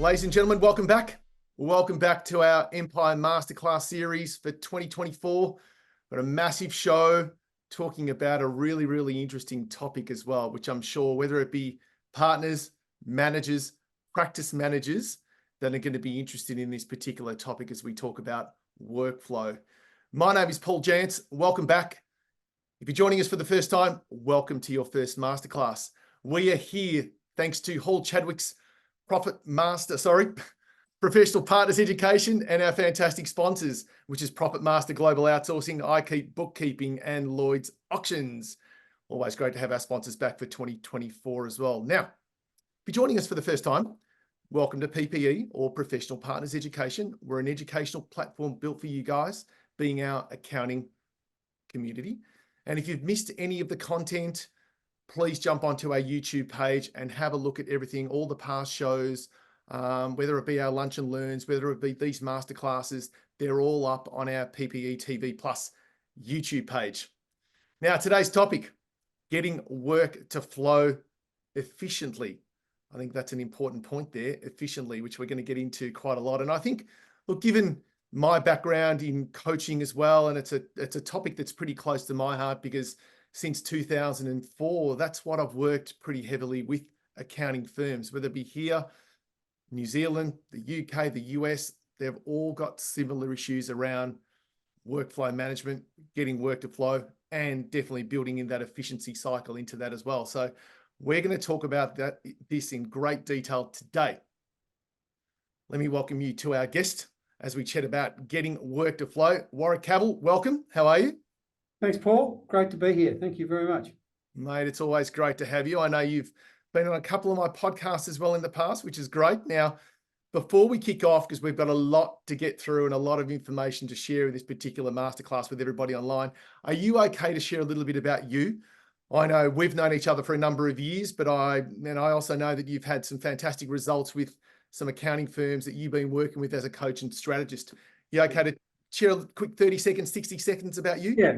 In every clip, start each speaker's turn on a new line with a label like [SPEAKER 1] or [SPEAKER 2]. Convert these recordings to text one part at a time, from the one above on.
[SPEAKER 1] Ladies and gentlemen, welcome back. Welcome back to our Empire Masterclass series for 2024. Got a massive show talking about a really interesting topic as well, which I'm sure whether it be partners, managers, practice managers that are going to be interested in this particular topic as we talk about workflow. My name is Paul Jantz. Welcome back. If you're joining us for the first time, welcome to your first masterclass. We are here thanks to Hall Chadwick's Professional Partners Education and our fantastic sponsors, which is Profit Master Global Outsourcing, iKeep Bookkeeping, and Lloyd's Auctions. Always great to have our sponsors back for 2024 as well. Now, if you're joining us for the first time, welcome to PPE or Professional Partners Education. We're an educational platform built for you guys, being our accounting community. And if you've missed any of the content, please jump onto our YouTube page and have a look at everything, all the past shows, whether it be our lunch and learns, whether it be these masterclasses, they're all up on our PPE TV Plus YouTube page. Now, today's topic, getting work to flow efficiently. I think that's an important point there, efficiently, which we're going to get into quite a lot. And I think, look, given my background in coaching as well, and it's a topic that's pretty close to my heart because since 2004, that's what I've worked pretty heavily with accounting firms, whether it be here, New Zealand, the UK, the US, they've all got similar issues around workflow management, getting work to flow, and definitely building in that efficiency cycle into that as well. So we're going to talk about this in great detail today. Let me welcome you to our guest as we chat about getting work to flow. Warwick Cavell, welcome. How are you?
[SPEAKER 2] Thanks, Paul. Great to be here. Thank you very much.
[SPEAKER 1] Mate, it's always great to have you. I know you've been on a couple of my podcasts as well in the past, which is great. Now, before we kick off, because we've got a lot to get through and a lot of information to share in this particular masterclass with everybody online, are you okay to share a little bit about you? I know we've known each other for a number of years, but I also know that you've had some fantastic results with some accounting firms that you've been working with as a coach and strategist. You okay to share a quick 30 seconds, 60 seconds about you?
[SPEAKER 2] Yeah,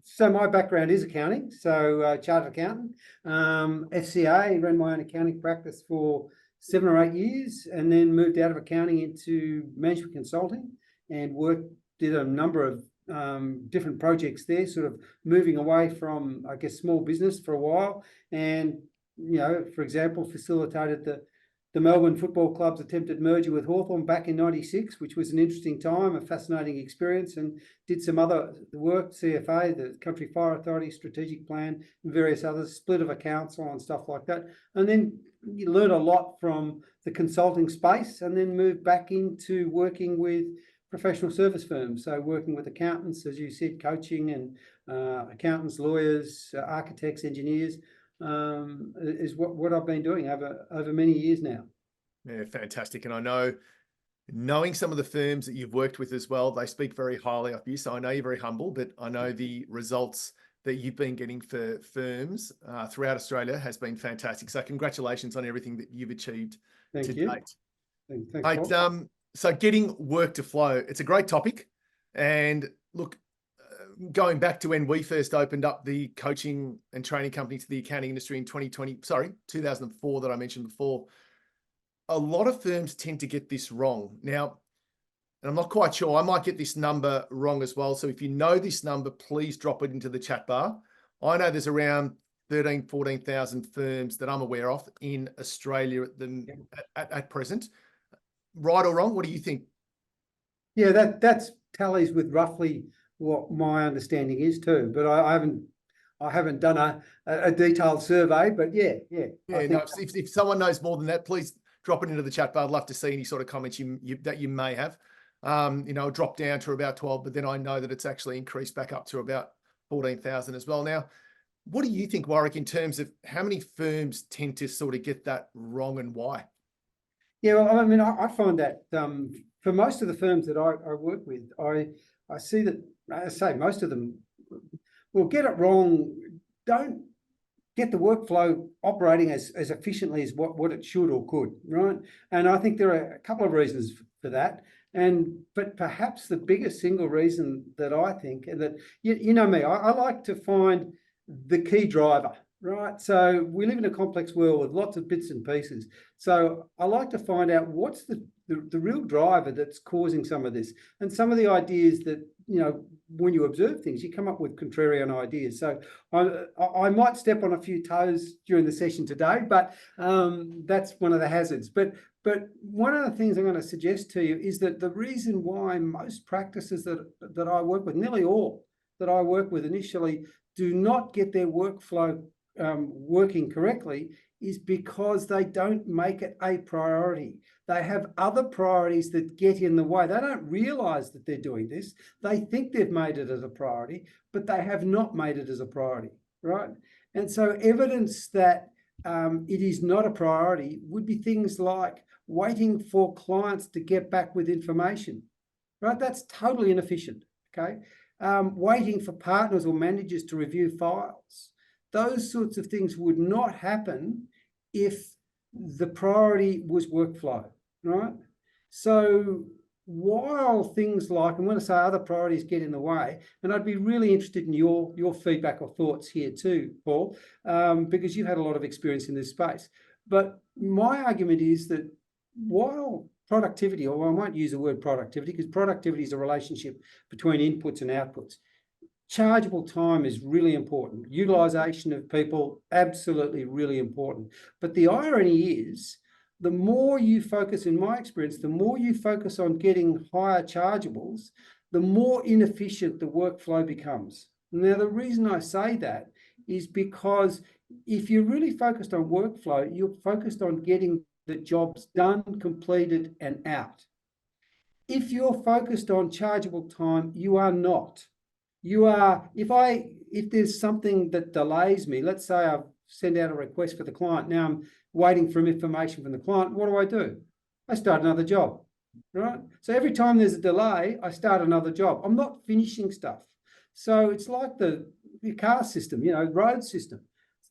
[SPEAKER 2] so my background is accounting, so chartered accountant, FCA, ran my own accounting practice for 7 or 8 years, and then moved out of accounting into management consulting and did a number of different projects there, sort of moving away from, I guess, small business for a while. And, you know, for example, facilitated the Melbourne Football Club's attempted merger with Hawthorn back in '96, which was an interesting time, a fascinating experience, and did some other work, CFA, the Country Fire Authority, strategic plan, and various others, split of accounts and stuff like that. And then you learn a lot from the consulting space and then moved back into working with professional service firms. So working with accountants, as you said, coaching and accountants, lawyers, architects, engineers, is what I've been doing over many years now.
[SPEAKER 1] Yeah, fantastic. And I know, knowing some of the firms that you've worked with as well, they speak very highly of you. So I know you're very humble, but I know the results that you've been getting for firms throughout Australia has been fantastic. So congratulations on everything that you've achieved to date.
[SPEAKER 2] Thanks, Paul.
[SPEAKER 1] So getting work to flow, it's a great topic. And look, going back to when we first opened up the coaching and training company to the accounting industry in 2004 that I mentioned before, a lot of firms tend to get this wrong. Now, and I'm not quite sure, I might get this number wrong as well. So if you know this number, please drop it into the chat bar. I know there's around 14,000 firms that I'm aware of in Australia at present. Right or wrong? What do you think?
[SPEAKER 2] Yeah, that's tallies with roughly what my understanding is too, but I haven't done a detailed survey, but yeah.
[SPEAKER 1] No, if someone knows more than that, please drop it into the chat bar. I'd love to see any sort of comments that you may have. Drop down to about 12, but then I know that it's actually increased back up to about 14,000 as well. Now, what do you think, Warwick, in terms of how many firms tend to sort of get that wrong and why?
[SPEAKER 2] Yeah, well, I mean, I find that for most of the firms that I work with, I see that, I say most of them will get it wrong, don't get the workflow operating as efficiently as what it should or could, right? And I think there are a couple of reasons for that. But perhaps the biggest single reason that I think, and that, you know me, I like to find the key driver, right? So we live in a complex world with lots of bits and pieces. So I like to find out what's the real driver that's causing some of this. And some of the ideas that, you know, when you observe things, you come up with contrarian ideas. So I might step on a few toes during the session today, but that's one of the hazards. But one of the things I'm going to suggest to you is that the reason why most practices that I work with, nearly all that I work with initially, do not get their workflow working correctly is because they don't make it a priority. They have other priorities that get in the way. They don't realize that they're doing this. They think they've made it as a priority, but they have not made it as a priority, right? And so evidence that it is not a priority would be things like waiting for clients to get back with information, right? That's totally inefficient, okay? Waiting for partners or managers to review files. Those sorts of things would not happen if the priority was workflow, right? So while things like, I'm going to say other priorities get in the way, and I'd be really interested in your feedback or thoughts here too, Paul, because you've had a lot of experience in this space. But my argument is that while productivity, or I won't use the word productivity because productivity is a relationship between inputs and outputs, chargeable time is really important. Utilization of people, absolutely really important. But the irony is, the more you focus, in my experience, the more you focus on getting higher chargeables, the more inefficient the workflow becomes. Now, the reason I say that is because if you're really focused on workflow, you're focused on getting the jobs done, completed, and out. If you're focused on chargeable time, you are not. You are, if there's something that delays me, let's say I've sent out a request for the client, now I'm waiting for information from the client, what do? I start another job, right? So every time there's a delay, I start another job. I'm not finishing stuff. So it's like the car system, you know, road system.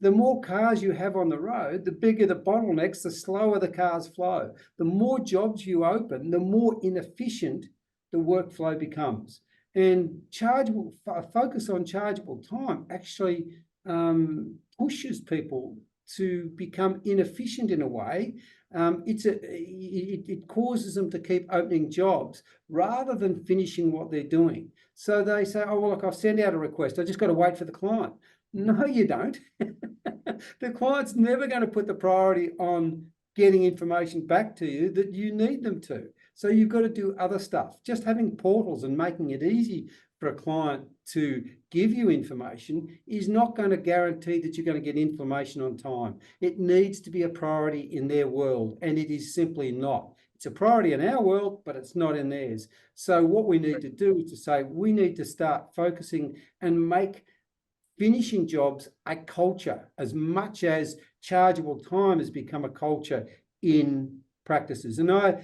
[SPEAKER 2] The more cars you have on the road, the bigger the bottlenecks, the slower the cars flow. The more jobs you open, the more inefficient the workflow becomes. And focus on chargeable time actually pushes people to become inefficient in a way. It causes them to keep opening jobs rather than finishing what they're doing. So they say, oh, well, look, I've sent out a request. I just got to wait for the client. No, you don't. The client's never going to put the priority on getting information back to you that you need them to. So you've got to do other stuff. Just having portals and making it easy for a client to give you information is not going to guarantee that you're going to get information on time. It needs to be a priority in their world, and it is simply not. It's a priority in our world, but it's not in theirs. So what we need to do is to say we need to start focusing and make finishing jobs a culture as much as chargeable time has become a culture in practices. And I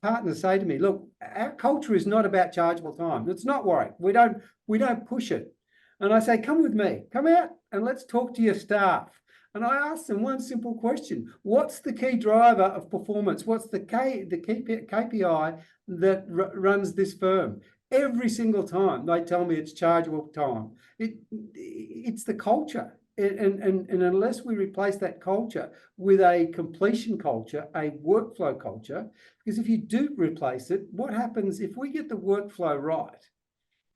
[SPEAKER 2] partners say to me, look, our culture is not about chargeable time. It's not worried. We don't push it. And I say, come with me, come out and let's talk to your staff. And I ask them one simple question: what's the key driver of performance? What's the KPI that runs this firm? Every single time they tell me it's chargeable time. It's the culture. And unless we replace that culture with a completion culture, a workflow culture, because if you do replace it, what happens if we get the workflow right?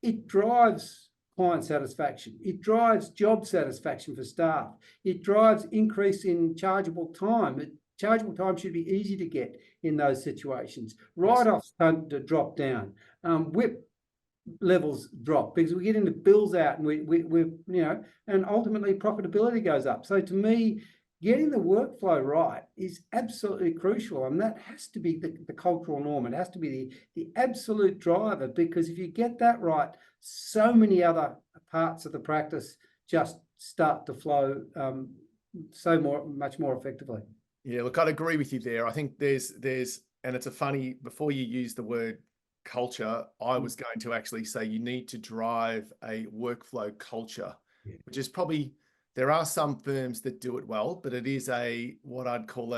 [SPEAKER 2] It drives client satisfaction. It drives job satisfaction for staff. It drives increase in chargeable time. Chargeable time should be easy to get in those situations. Write-offs tend to drop down. WIP levels drop because we get into bills out and we you know, and ultimately profitability goes up. So to me, getting the workflow right is absolutely crucial, and that has to be the cultural norm. It has to be the absolute driver, because if you get that right, so many other parts of the practice just start to flow much more effectively.
[SPEAKER 1] Yeah, look, I'd agree with you there. I think there's and it's a funny, before you use the word culture, I was going to actually say you need to drive a workflow culture, which is probably, there are some firms that do it well, but it is what I'd call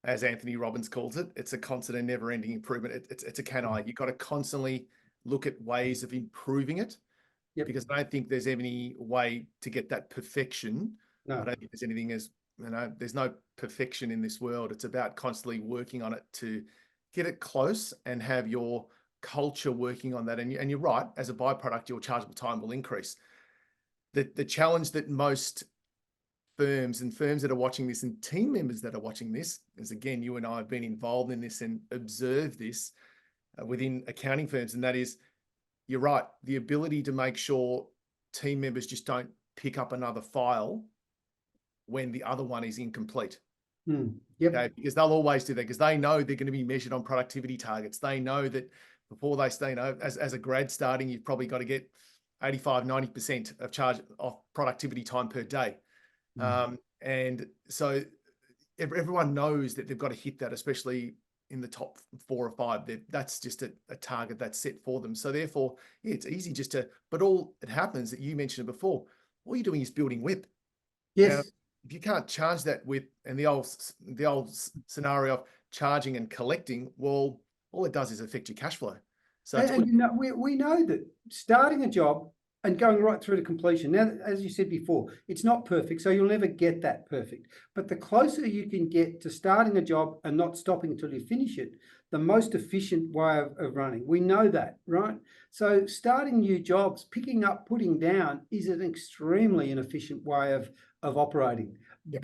[SPEAKER 1] as Anthony Robbins calls it, it's a constant and never ending improvement. It's a you've got to constantly look at ways of improving it. because I don't think there's any way to get that perfection.
[SPEAKER 2] No.
[SPEAKER 1] I don't think there's anything as, there's no perfection in this world. It's about constantly working on it to get it close and have your culture working on that. And you're right, as a byproduct, your chargeable time will increase. The challenge that most firms that are watching this and team members that are watching this, as again, you and I have been involved in this and observed this within accounting firms, and that is, you're right, the ability to make sure team members just don't pick up another file when the other one is incomplete. Okay? Because they'll always do that, because they know they're going to be measured on productivity targets. They know that before they stay, as a grad starting, you've probably got to get 85, 90% of productivity time per day. And so everyone knows that they've got to hit that, especially in the top 4 or 5. That's just a target that's set for them. So therefore, yeah, it's easy just to, but all it happens that you mentioned before, all you're doing is building WIP.
[SPEAKER 2] Yes.
[SPEAKER 1] Now, if you can't charge that WIP, and the old scenario of charging and collecting, well, all it does is affect your cash flow. So
[SPEAKER 2] we know that starting a job and going right through to completion. Now, as you said before, it's not perfect, so you'll never get that perfect. But the closer you can get to starting a job and not stopping until you finish it, the most efficient way of running. We know that, right? So starting new jobs, picking up, putting down is an extremely inefficient way of operating.
[SPEAKER 1] Yep.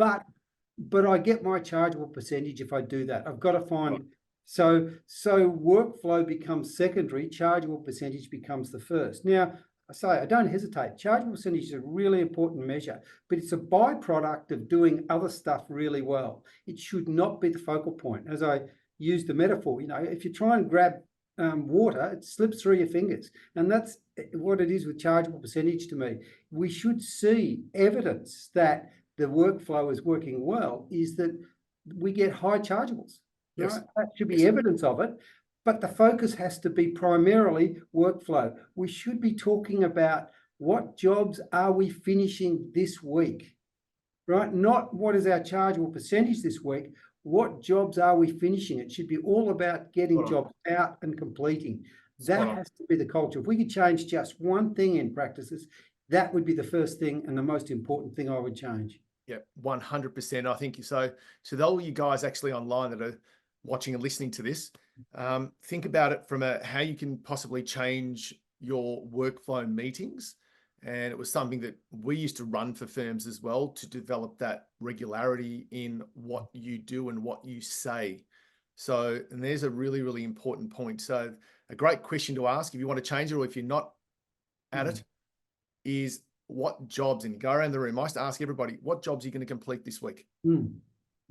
[SPEAKER 2] But I get my chargeable percentage if I do that. I've got to find, so workflow becomes secondary, chargeable percentage becomes the first. Now, I don't hesitate. Chargeable percentage is a really important measure, but it's a byproduct of doing other stuff really well. It should not be the focal point. As I used the metaphor, if you try and grab water, it slips through your fingers. And that's what it is with chargeable percentage to me. We should see evidence that the workflow is working well, is that we get high chargeables. Yes. Right? That should be evidence of it. But the focus has to be primarily workflow. We should be talking about what jobs are we finishing this week, right? Not what is our chargeable percentage this week. What jobs are we finishing? It should be all about getting jobs out and completing. That has to be the culture. If we could change just one thing in practices, that would be the first thing and the most important thing I would change.
[SPEAKER 1] Yeah, 100%. I think so. So all you guys actually online that are watching and listening to this, think about it from how you can possibly change your workflow meetings. And it was something that we used to run for firms as well, to develop that regularity in what you do and what you say. So, and there's a really, really important point. So a great question to ask if you want to change it, or if you're not at it, is what jobs, and you go around the room, I used to ask everybody, what jobs are you going to complete this week?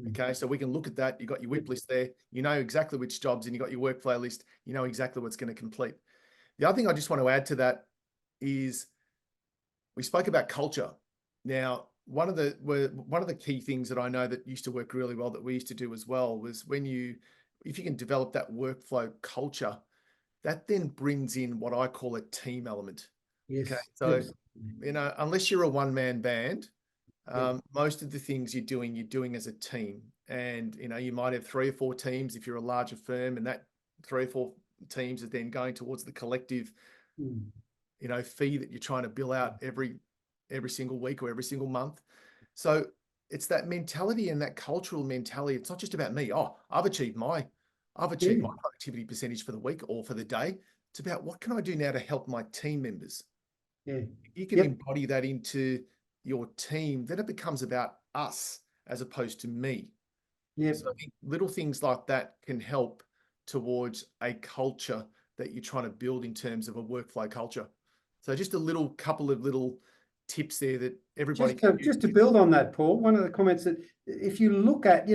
[SPEAKER 1] Okay, so we can look at that. You got your WIP list there. You know exactly which jobs, and you got your workflow list. You know exactly what's going to complete. The other thing I just want to add to that is we spoke about culture. Now, one of the key things that I know that used to work really well that we used to do as well was if you can develop that workflow culture, that then brings in what I call a team element.
[SPEAKER 2] Yes.
[SPEAKER 1] Okay, so unless you're a one-man band, most of the things you're doing as a team. And, you might have 3 or 4 teams if you're a larger firm, and that 3 or 4 teams are then going towards the collective, fee that you're trying to bill out every single week or every single month. So it's that mentality and that cultural mentality. It's not just about me. Oh, I've achieved my productivity percentage for the week or for the day. It's about what can I do now to help my team members?
[SPEAKER 2] Yeah.
[SPEAKER 1] You can embody that into your team, then it becomes about us as opposed to me. So I think little things like that can help towards a culture that you're trying to build in terms of a workflow culture. So just a couple of little tips there that everybody
[SPEAKER 2] just to build on that, Paul. One of the comments that if you look at,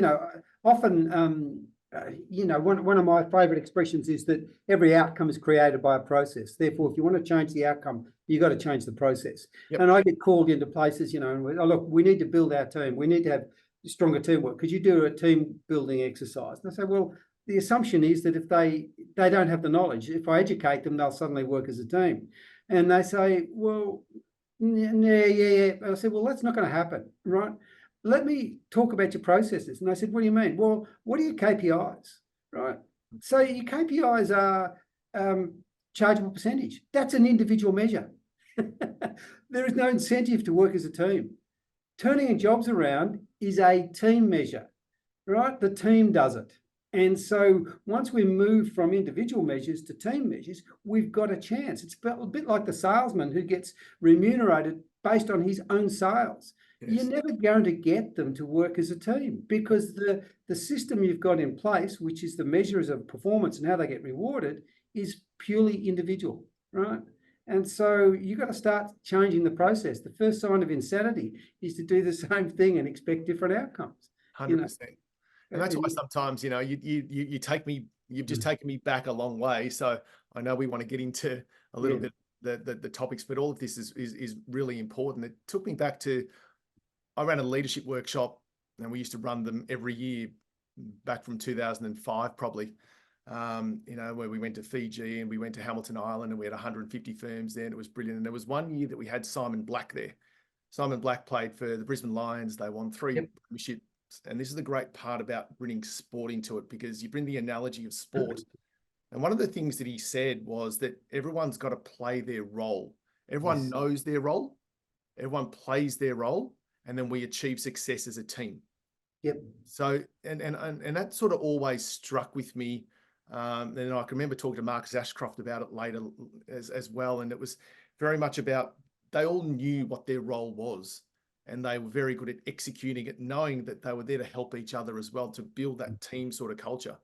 [SPEAKER 2] often one of my favorite expressions is that every outcome is created by a process. Therefore, if you want to change the outcome, you got to change the process. And I get called into places, and look, we need to build our team. We need to have stronger teamwork. Could you do a team building exercise? And I say, well, the assumption is that if they don't have the knowledge, if I educate them, they'll suddenly work as a team. And they say, well, yeah. I said, well, that's not going to happen, right? Let me talk about your processes. And I said, what do you mean? Well, what are your KPIs, right? So your KPIs are chargeable percentage. That's an individual measure. there is no incentive to work as a team. Turning jobs around is a team measure, right? The team does it. And so once we move from individual measures to team measures, we've got a chance. It's a bit like the salesman who gets remunerated based on his own sales. Yes. You're never going to get them to work as a team because the system you've got in place, which is the measures of performance and how they get rewarded, is purely individual, right? And so you've got to start changing the process. The first sign of insanity is to do the same thing and expect different outcomes.
[SPEAKER 1] 100%. And that's why sometimes, you know, you take me, you've just taken me back a long way. So I know we want to get into a little bit the topics, but all of this is really important. It took me back to, I ran a leadership workshop and we used to run them every year back from 2005, probably, you know, where we went to Fiji and we went to Hamilton Island and we had 150 firms there and it was brilliant. And there was one year that we had Simon Black there. Simon Black played for the Brisbane Lions. They won 3 premierships. And this is the great part about bringing sport into it, because you bring the analogy of sport. And one of the things that he said was that everyone's got to play their role. Everyone knows their role. Everyone plays their role. And then we achieve success as a team.
[SPEAKER 2] Yep.
[SPEAKER 1] So, and that sort of always struck with me. And I can remember talking to Marcus Ashcroft about it later as well. And it was very much about, they all knew what their role was. And they were very good at executing it, knowing that they were there to help each other as well, to build that team sort of culture.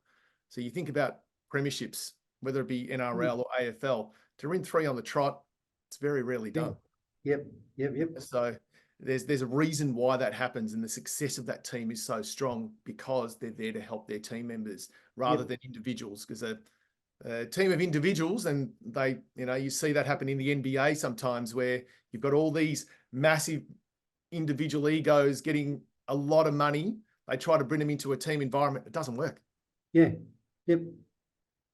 [SPEAKER 1] So you think about premierships, whether it be NRL or AFL, to win 3 on the trot, it's very rarely done.
[SPEAKER 2] Yep.
[SPEAKER 1] So there's a reason why that happens, and the success of that team is so strong because they're there to help their team members rather than individuals. Because a team of individuals, and they, you know, you see that happen in the NBA sometimes, where you've got all these massive individual egos getting a lot of money. They try to bring them into a team environment. It doesn't work. Because they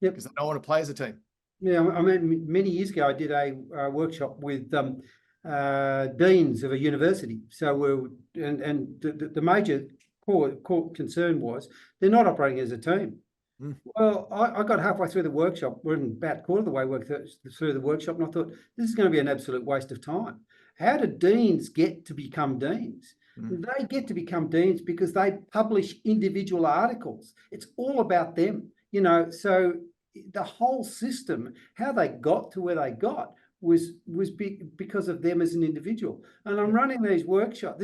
[SPEAKER 1] don't want to play as a team.
[SPEAKER 2] Yeah, I mean, many years ago, I did a workshop with deans of a university. So the major core concern was they're not operating as a team. Well, I got halfway through the workshop. We're in about a quarter of the way through the workshop, and I thought, this is going to be an absolute waste of time. How do deans get to become deans? They get to become deans because they publish individual articles. It's all about them, you know. So the whole system, how they got to where they got, was because of them as an individual. And I'm running this workshop,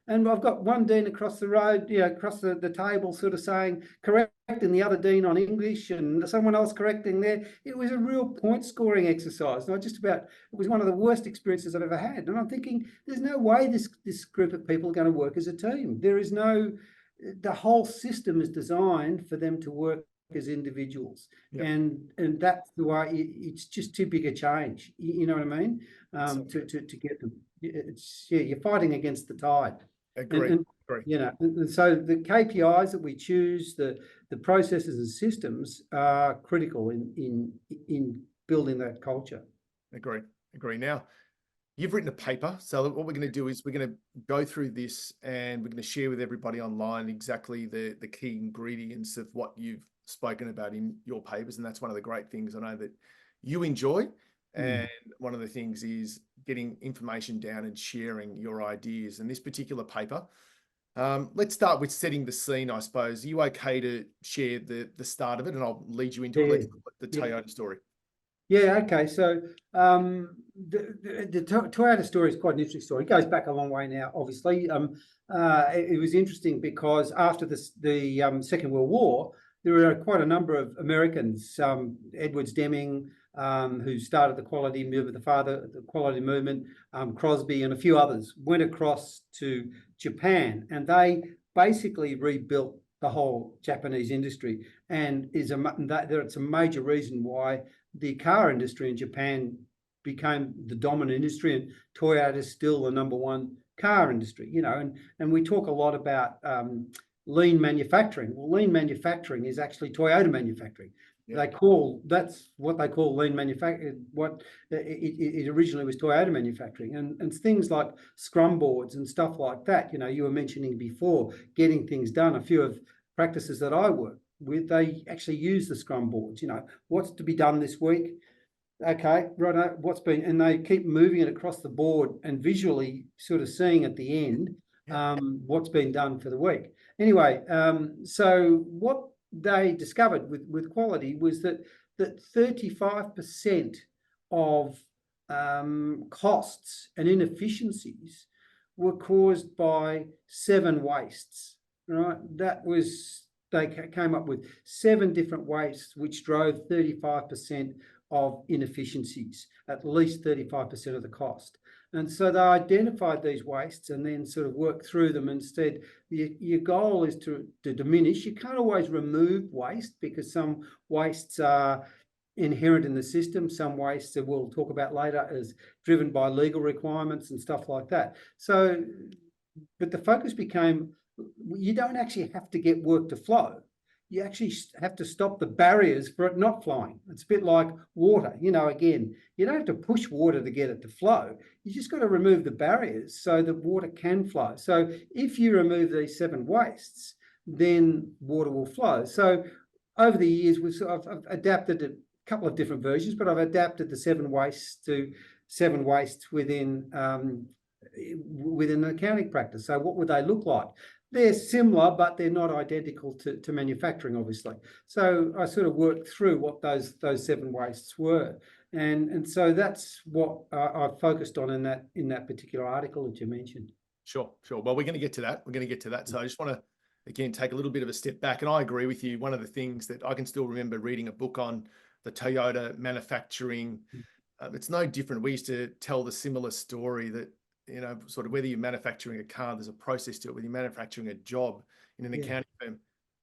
[SPEAKER 2] and I've got one dean across the road, you know, across the table, sort of saying, correcting the other dean on English, and someone else correcting there. It was a real point scoring exercise. And it was one of the worst experiences I've ever had. And I'm thinking, there's no way this group of people are going to work as a team. The whole system is designed for them to work as individuals, and that's the way. It's just too big a change, you know what I mean? To get them, you're fighting against the tide.
[SPEAKER 1] Agree.
[SPEAKER 2] You know, and so the KPIs that we choose, the processes and systems are critical in building that culture.
[SPEAKER 1] Agree. Now, you've written a paper. So what we're going to do is we're going to go through this, and we're going to share with everybody online exactly the key ingredients of what you've spoken about in your papers. And that's one of the great things I know that you enjoy. And one of the things is getting information down and sharing your ideas. And this particular paper, let's start with setting the scene, I suppose. Are you okay to share the start of it, and I'll lead you into it? Let's look at the Toyota story.
[SPEAKER 2] Yeah, okay. So the Toyota story is quite an interesting story. It goes back a long way now, obviously. It was interesting because after the Second World War, there were quite a number of Americans, Edwards Deming, who started the quality movement, the quality movement, Crosby and a few others, went across to Japan, and they basically rebuilt the whole Japanese industry. And it's a major reason why the car industry in Japan became the dominant industry, and Toyota is still the _1 car industry, you know. And we talk a lot about lean manufacturing. Well, lean manufacturing is actually Toyota manufacturing. That's what they call lean manufacturing. What it originally was Toyota manufacturing, and things like scrum boards and stuff like that. You know, you were mentioning before getting things done. A few of practices that I work with, they actually use the scrum boards. You know, what's to be done this week? Okay, right. And they keep moving it across the board and visually sort of seeing at the end what's been done for the week. Anyway, so what they discovered with quality was that 35% of costs and inefficiencies were caused by 7 wastes. Right, they came up with 7 different wastes, which drove 35% of inefficiencies, at least 35% of the cost. And so they identified these wastes and then sort of worked through them and said, your goal is to diminish. You can't always remove waste because some wastes are inherent in the system. Some wastes that we'll talk about later is driven by legal requirements and stuff like that. So, but the focus became, you don't actually have to get work to flow. You actually have to stop the barriers for it not flowing. It's a bit like water. Again, you don't have to push water to get it to flow. You just got to remove the barriers so that water can flow. So if you remove these 7 wastes, then water will flow. So over the years, I've adapted a couple of different versions, but I've adapted the 7 wastes to 7 wastes within an accounting practice. So what would they look like? They're similar, but they're not identical to manufacturing, obviously. So I sort of worked through what those 7 wastes were, and so that's what I focused on in that particular article that you mentioned.
[SPEAKER 1] Sure. Well, we're going to get to that. So I just want to again take a little bit of a step back, and I agree with you. One of the things that I can still remember reading a book on the Toyota manufacturing. It's no different. We used to tell the similar story that, sort of whether you're manufacturing a car, there's a process to it. Whether you're manufacturing a job in an accounting firm,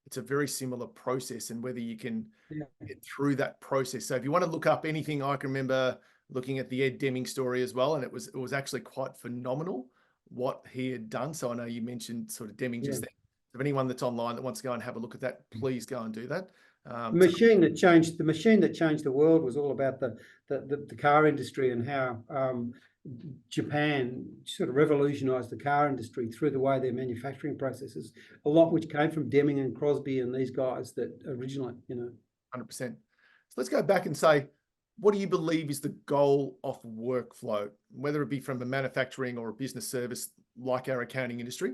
[SPEAKER 1] it's a very similar process, and whether you can get through that process. So if you want to look up anything, I can remember looking at the Ed Deming story as well, and it was actually quite phenomenal what he had done. So I know you mentioned sort of Deming just then. If anyone that's online that wants to go and have a look at that, please go and do that.
[SPEAKER 2] The machine that changed the world was all about the car industry and how Japan sort of revolutionized the car industry through the way their manufacturing processes, a lot which came from Deming and Crosby and these guys that originally,
[SPEAKER 1] 100%. So let's go back and say, what do you believe is the goal of workflow, whether it be from a manufacturing or a business service like our accounting industry,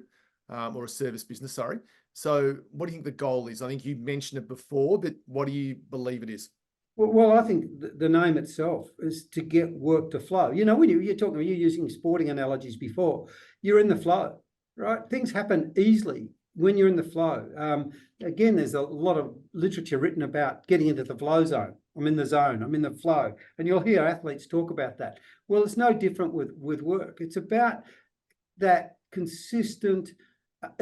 [SPEAKER 1] or a service business, sorry. So what do you think the goal is? I think you mentioned it before, but what do you believe it is?
[SPEAKER 2] Well, I think the name itself is to get work to flow. When you're using sporting analogies before, you're in the flow, right? Things happen easily when you're in the flow. Again, there's a lot of literature written about getting into the flow zone. I'm in the zone, I'm in the flow. And you'll hear athletes talk about that. Well, it's no different with work. It's about that consistent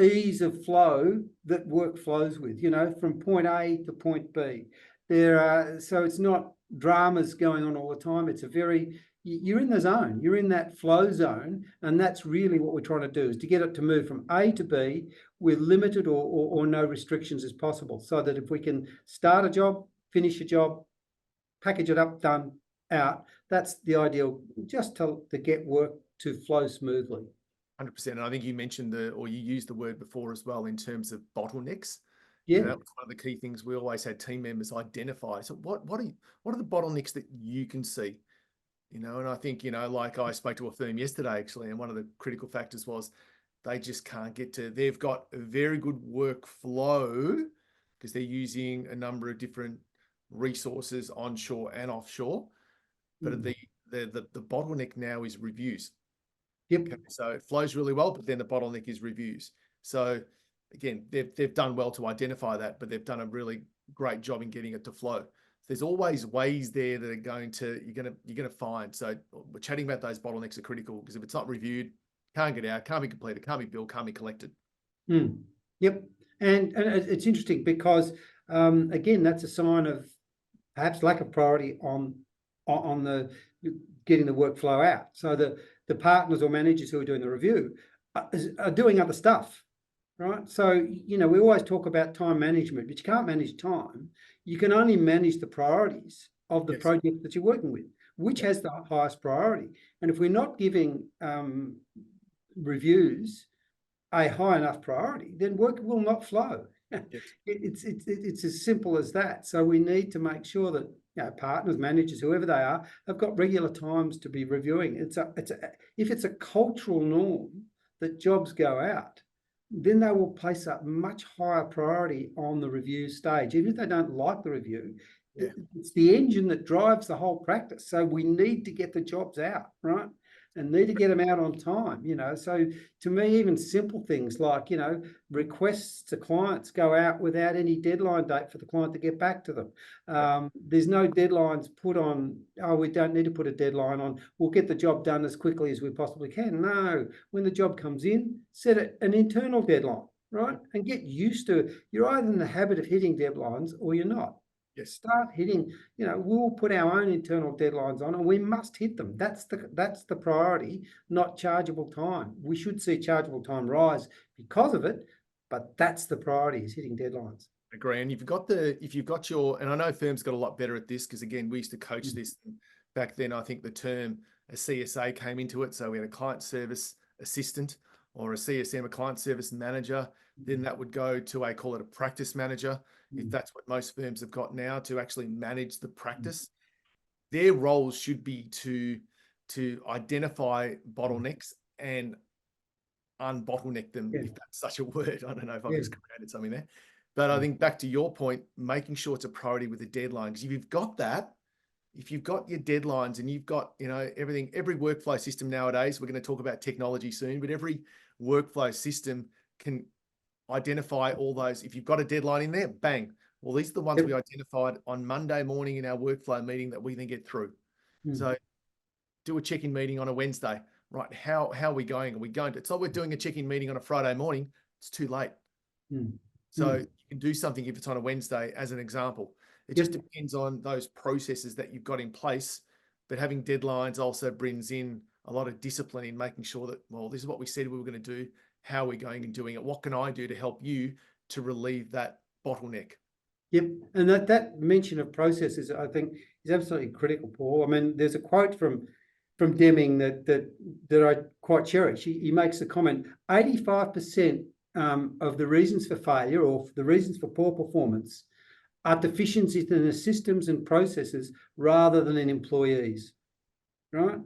[SPEAKER 2] ease of flow that work flows with, from point A to point B. So it's not dramas going on all the time. It's you're in the zone, you're in that flow zone. And that's really what we're trying to do, is to get it to move from A to B with limited or no restrictions as possible. So that if we can start a job, finish a job, package it up, done, out, that's the ideal, just to get work to flow smoothly.
[SPEAKER 1] 100%. And I think you mentioned you used the word before as well in terms of bottlenecks.
[SPEAKER 2] Yeah,
[SPEAKER 1] that was one of the key things we always had team members identify. So what are the bottlenecks that you can see? And I think, like I spoke to a firm yesterday actually, and one of the critical factors was they just can't they've got a very good workflow because they're using a number of different resources onshore and offshore. But the bottleneck now is reviews.
[SPEAKER 2] Yep.
[SPEAKER 1] Okay, so it flows really well, but then the bottleneck is reviews. So again, they've done well to identify that, but they've done a really great job in getting it to flow. There's always ways there that you're gonna find. So we're chatting about those bottlenecks are critical, because if it's not reviewed, can't get out, can't be completed, can't be billed, can't be collected.
[SPEAKER 2] Yep. And it's interesting because again, that's a sign of perhaps lack of priority on the getting the workflow out. So the partners or managers who are doing the review are doing other stuff, right? So, we always talk about time management, but you can't manage time. You can only manage the priorities of the project that you're working with, which has the highest priority. And if we're not giving reviews a high enough priority, then work will not flow. It's as simple as that. So we need to make sure that partners, managers, whoever they are, have got regular times to be reviewing. If it's a cultural norm that jobs go out, then they will place a much higher priority on the review stage. Even if they don't like the review, it's the engine that drives the whole practice. So we need to get the jobs out, right? And need to get them out on time, So to me, even simple things like, requests to clients go out without any deadline date for the client to get back to them. There's no deadlines put on, we don't need to put a deadline on, we'll get the job done as quickly as we possibly can. No, when the job comes in, set an internal deadline, right? And get used to it. You're either in the habit of hitting deadlines or you're not.
[SPEAKER 1] Yes.
[SPEAKER 2] Start hitting, we'll put our own internal deadlines on and we must hit them. That's the priority, not chargeable time. We should see chargeable time rise because of it, but that's the priority, is hitting deadlines.
[SPEAKER 1] Agree. And if you've got your, and I know firms got a lot better at this, because again, we used to coach this back then. I think the term a CSA came into it. So we had a client service assistant or a CSM, a client service manager. Then that would go to call it a practice manager, if that's what most firms have got now, to actually manage the practice. Their roles should be to identify bottlenecks and unbottleneck them, if that's such a word. I don't know if I've just created something there. But I think back to your point, making sure it's a priority with a deadline. Because if you've got that, if you've got your deadlines and you've got, everything, every workflow system nowadays, we're going to talk about technology soon, but every workflow system can identify all those. If you've got a deadline in there, bang. Well, these are the ones we identified on Monday morning in our workflow meeting that we then get through. So do a check-in meeting on a Wednesday, right? How are we going? Are we going to, it's like we're doing a check-in meeting on a Friday morning. It's too late. So you can do something if it's on a Wednesday, as an example. It just depends on those processes that you've got in place. But having deadlines also brings in a lot of discipline in making sure that, well, this is what we said we were going to do. How are we going and doing it? What can I do to help you to relieve that bottleneck?
[SPEAKER 2] Yep. And that mention of processes, I think, is absolutely critical, Paul. I mean, there's a quote from Deming that I quite cherish. He makes the comment, 85% of the reasons for failure or the reasons for poor performance are deficiencies in the systems and processes rather than in employees, right?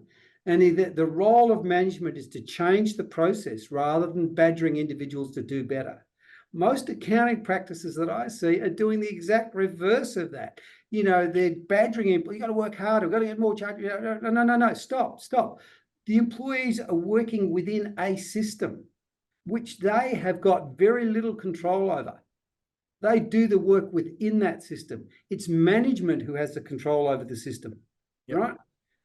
[SPEAKER 2] And the role of management is to change the process rather than badgering individuals to do better. Most accounting practices that I see are doing the exact reverse of that. They're badgering people. You got to work harder. We've got to get more charge. No. Stop. The employees are working within a system which they have got very little control over. They do the work within that system. It's management who has the control over the system, right?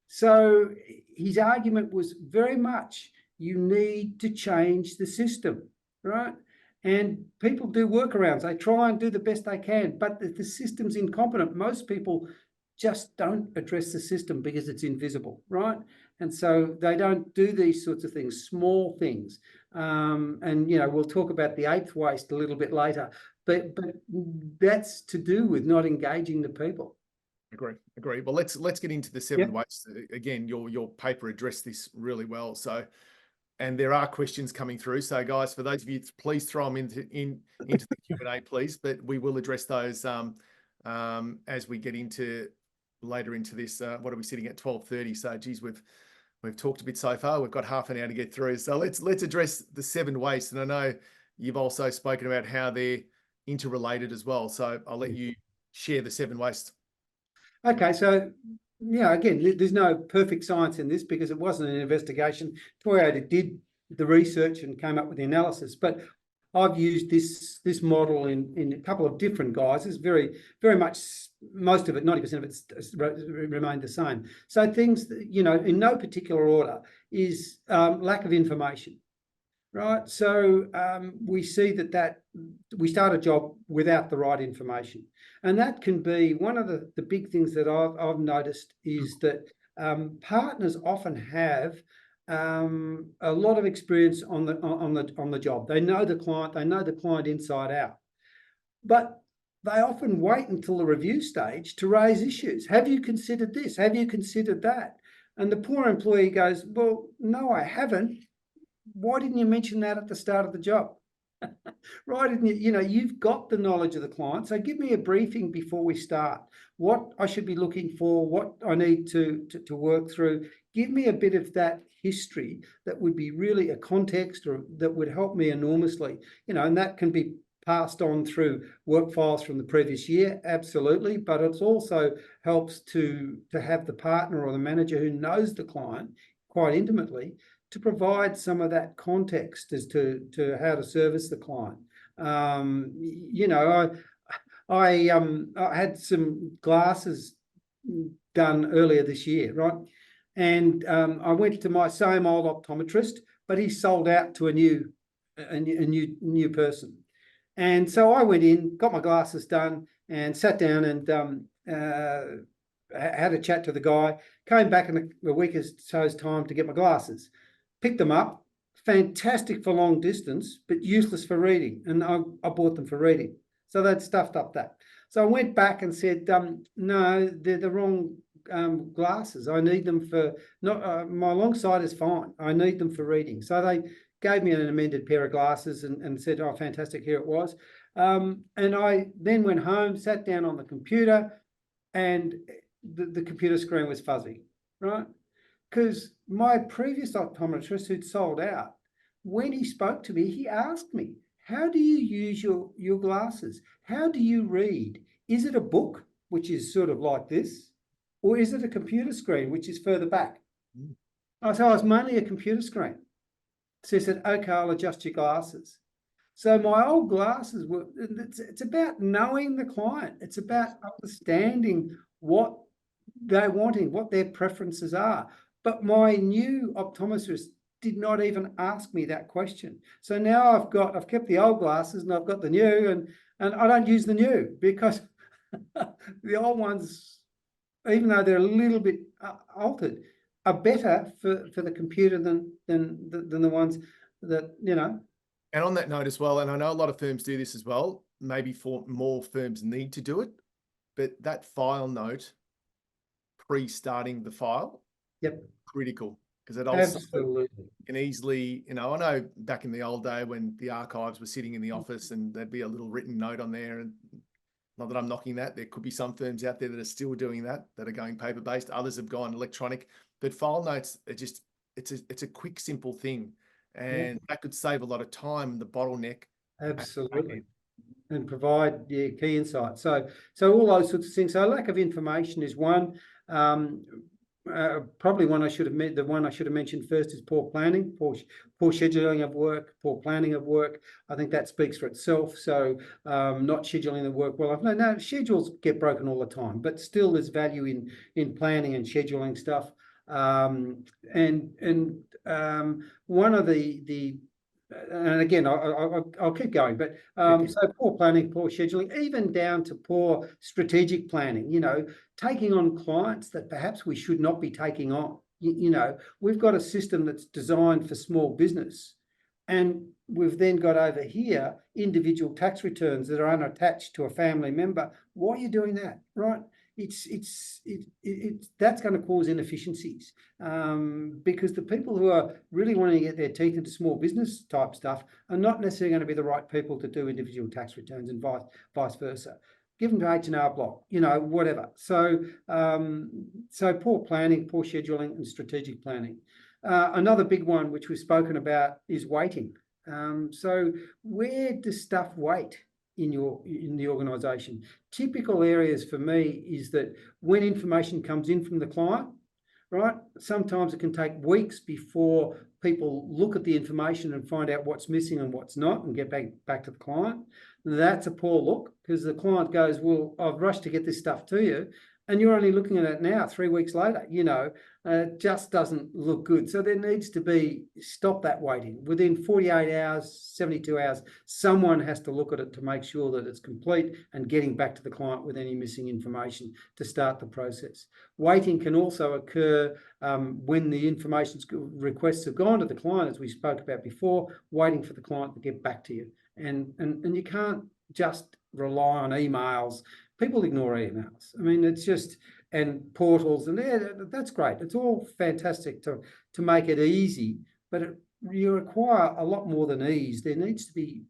[SPEAKER 2] So his argument was very much, you need to change the system, right? And people do workarounds. They try and do the best they can, but the system's incompetent. Most people just don't address the system because it's invisible, right? And so they don't do these sorts of things, small things. And, we'll talk about the eighth waste a little bit later, but that's to do with not engaging the people.
[SPEAKER 1] Agree. Well, let's get into the seven wastes. Again, your paper addressed this really well. So, and there are questions coming through. So, guys, for those of you, please throw them into the Q&A, please. But we will address those as we get into later into this. What are we sitting at? 12:30. So, geez, we've talked a bit so far. We've got half an hour to get through. So let's address the seven wastes. And I know you've also spoken about how they're interrelated as well. So I'll let you share the seven wastes.
[SPEAKER 2] Okay, so again, there's no perfect science in this because it wasn't an investigation. Toyota did the research and came up with the analysis, but I've used this model in a couple of different guises. Very, very much, most of it, 90% of it's remained the same. So things, in no particular order, is lack of information. Right, so we see that we start a job without the right information, and that can be one of the big things that I've noticed is that partners often have a lot of experience on the job. They know the client inside out, but they often wait until the review stage to raise issues. Have you considered this? Have you considered that? And the poor employee goes, well, no, I haven't. Why didn't you mention that at the start of the job? Right, and you've got the knowledge of the client. So give me a briefing before we start. What I should be looking for, what I need to work through. Give me a bit of that history that would be really a context, or that would help me enormously. And that can be passed on through work files from the previous year, absolutely. But it also helps to have the partner or the manager who knows the client quite intimately to provide some of that context as to how to service the client. I had some glasses done earlier this year, right? And I went to my same old optometrist, but he sold out to a new person. And so I went in, got my glasses done, and sat down and had a chat to the guy. Came back in a week or so's time to get my glasses. Picked them up, fantastic for long distance, but useless for reading. And I bought them for reading. So they'd stuffed up that. So I went back and said, no, they're the wrong glasses. I need them for, not my long sight is fine. I need them for reading. So they gave me an amended pair of glasses and said, oh, fantastic, here it was. And I then went home, sat down on the computer, and the computer screen was fuzzy, right? Because my previous optometrist who'd sold out, when he spoke to me, he asked me, how do you use your glasses? How do you read? Is it a book, which is sort of like this, or is it a computer screen, which is further back? So I was mainly a computer screen. So he said, okay, I'll adjust your glasses. So my old glasses were, it's about knowing the client. It's about understanding what they're wanting, what their preferences are. But my new optometrist did not even ask me that question. So now I've kept the old glasses and I've got the new, and I don't use the new because the old ones, even though they're a little bit altered, are better for the computer than the ones that,
[SPEAKER 1] And on that note as well, and I know a lot of firms do this as well, maybe more firms need to do it, but that file note pre-starting the file,
[SPEAKER 2] yep,
[SPEAKER 1] critical, because it also
[SPEAKER 2] absolutely
[SPEAKER 1] can easily, I know back in the old day when the archives were sitting in the office and there'd be a little written note on there, and not that I'm knocking that, there could be some firms out there that are still doing that are going paper-based. Others have gone electronic, but file notes are just, it's a quick, simple thing. And that could save a lot of time, the bottleneck.
[SPEAKER 2] absolutely, and provide key insights. So all those sorts of things. So lack of information is one. Probably one I should have the one I should have mentioned first is poor planning, poor scheduling of work, poor planning of work. I think that speaks for itself. So not scheduling the work well. No, schedules get broken all the time, but still there's value in planning and scheduling stuff. One of the and again, I'll keep going, but so poor planning, poor scheduling, even down to poor strategic planning, taking on clients that perhaps we should not be taking on. We've got a system that's designed for small business, and we've then got over here individual tax returns that are unattached to a family member. Why are you doing that, right? That's going to cause inefficiencies because the people who are really wanting to get their teeth into small business type stuff are not necessarily going to be the right people to do individual tax returns, and vice versa. Give them to H&R Block, whatever. So poor planning, poor scheduling, and strategic planning. Another big one which we've spoken about is waiting. So where does stuff wait in the organisation? Typical areas for me is that when information comes in from the client, right, sometimes it can take weeks before people look at the information and find out what's missing and what's not and get back to the client. That's a poor look, because the client goes, well, I've rushed to get this stuff to you, and you're only looking at it now 3 weeks later. It just doesn't look good. So there needs to be, stop that waiting. Within 48 hours, 72 hours, someone has to look at it to make sure that it's complete and getting back to the client with any missing information to start the process. Waiting can also occur when the information requests have gone to the client, as we spoke about before, waiting for the client to get back to you. And you can't just rely on emails. People ignore emails. I mean, it's just, and portals, and that's great. It's all fantastic to make it easy, but you require a lot more than ease. There needs to be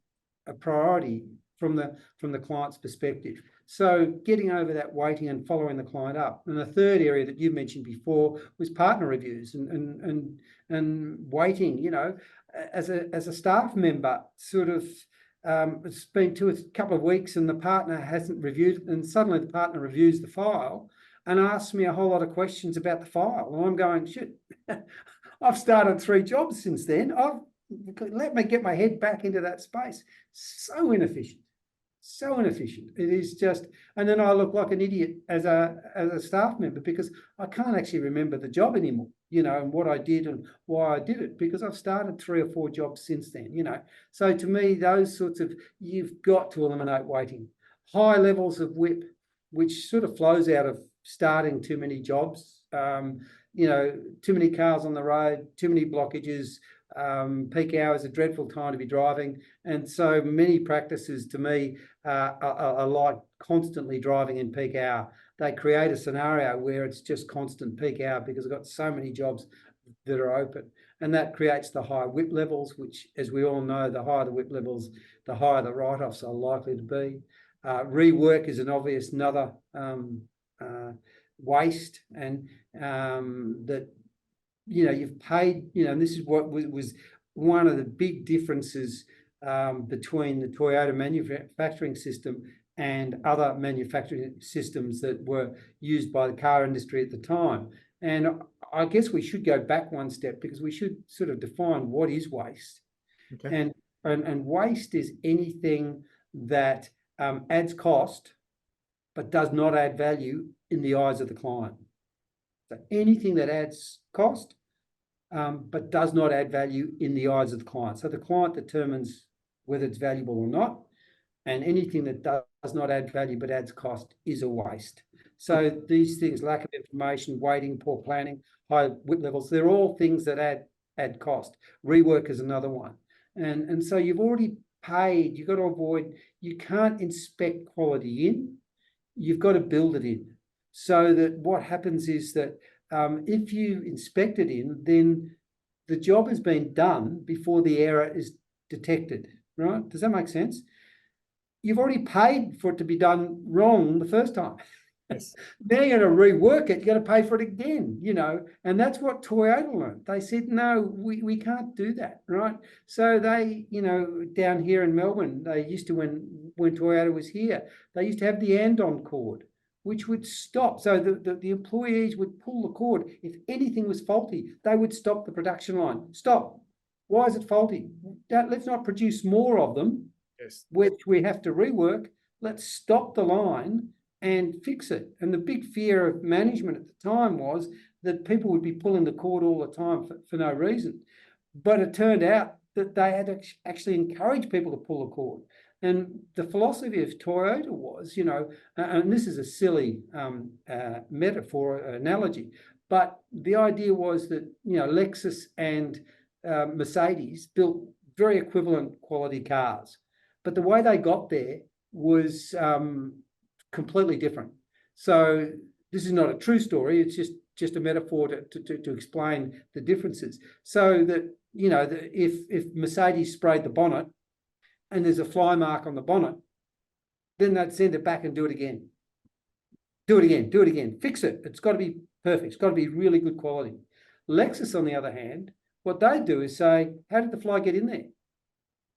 [SPEAKER 2] a priority from the client's perspective. So getting over that waiting and following the client up. And the third area that you mentioned before was partner reviews and waiting, you know, as a staff member, sort of it's been a couple of weeks and the partner hasn't reviewed, and suddenly the partner reviews the file and asks me a whole lot of questions about the file. And I'm going, shit, I've started 3 jobs since then. Let me get my head back into that space. So inefficient. So inefficient. It is just, and then I look like an idiot as a staff member because I can't actually remember the job anymore, you know, and what I did and why I did it, because I've started 3 or 4 jobs since then, you know. So to me, those sorts of, you've got to eliminate waiting. High levels of WIP, which sort of flows out of starting too many jobs, you know, too many cars on the road, too many blockages. Peak hours, a dreadful time to be driving, and so many practices to me are like constantly driving in peak hour. They create a scenario where it's just constant peak hour because I've got so many jobs that are open, and that creates the high WIP levels, which, as we all know, the higher the WIP levels, the higher the write-offs are likely to be. Rework is an obvious another waste, and that, you know, you've paid, you know, and this is what was one of the big differences between the Toyota manufacturing system and other manufacturing systems that were used by the car industry at the time. And I guess we should go back one step, because we should sort of define what is waste.
[SPEAKER 1] Okay.
[SPEAKER 2] And waste is anything that adds cost but does not add value in the eyes of the client. So anything that adds cost, but does not add value in the eyes of the client. So the client determines whether it's valuable or not, and anything that does not add value but adds cost is a waste. So these things, lack of information, waiting, poor planning, high WIP levels, they're all things that add cost. Rework is another one. And so you've already paid, you've got to avoid, you can't inspect quality in, you've got to build it in. So that what happens is that if you inspect it in, then the job has been done before the error is detected, right? Does that make sense? You've already paid for it to be done wrong the first time.
[SPEAKER 1] Yes.
[SPEAKER 2] Then you're going to rework it, you've got to pay for it again, you know, and that's what Toyota learned. They said, no, we can't do that, right? So they, you know, down here in Melbourne, they used to, when Toyota was here, they used to have the andon cord, which would stop. So the employees would pull the cord. If anything was faulty, they would stop the production line. Stop. Why is it faulty? Let's not produce more of them,
[SPEAKER 1] Yes.
[SPEAKER 2] which we have to rework. Let's stop the line and fix it. And the big fear of management at the time was that people would be pulling the cord all the time for no reason. But it turned out that they had to actually encourage people to pull the cord. And the philosophy of Toyota was, you know, and this is a silly metaphor, analogy, but the idea was that, you know, Lexus and Mercedes built very equivalent quality cars, but the way they got there was completely different. So this is not a true story. It's just a metaphor to explain the differences. So that, you know, if Mercedes sprayed the bonnet and there's a fly mark on the bonnet, then they'd send it back and do it again. Do it again, do it again, fix it. It's got to be perfect. It's got to be really good quality. Lexus, on the other hand, what they do is say, how did the fly get in there?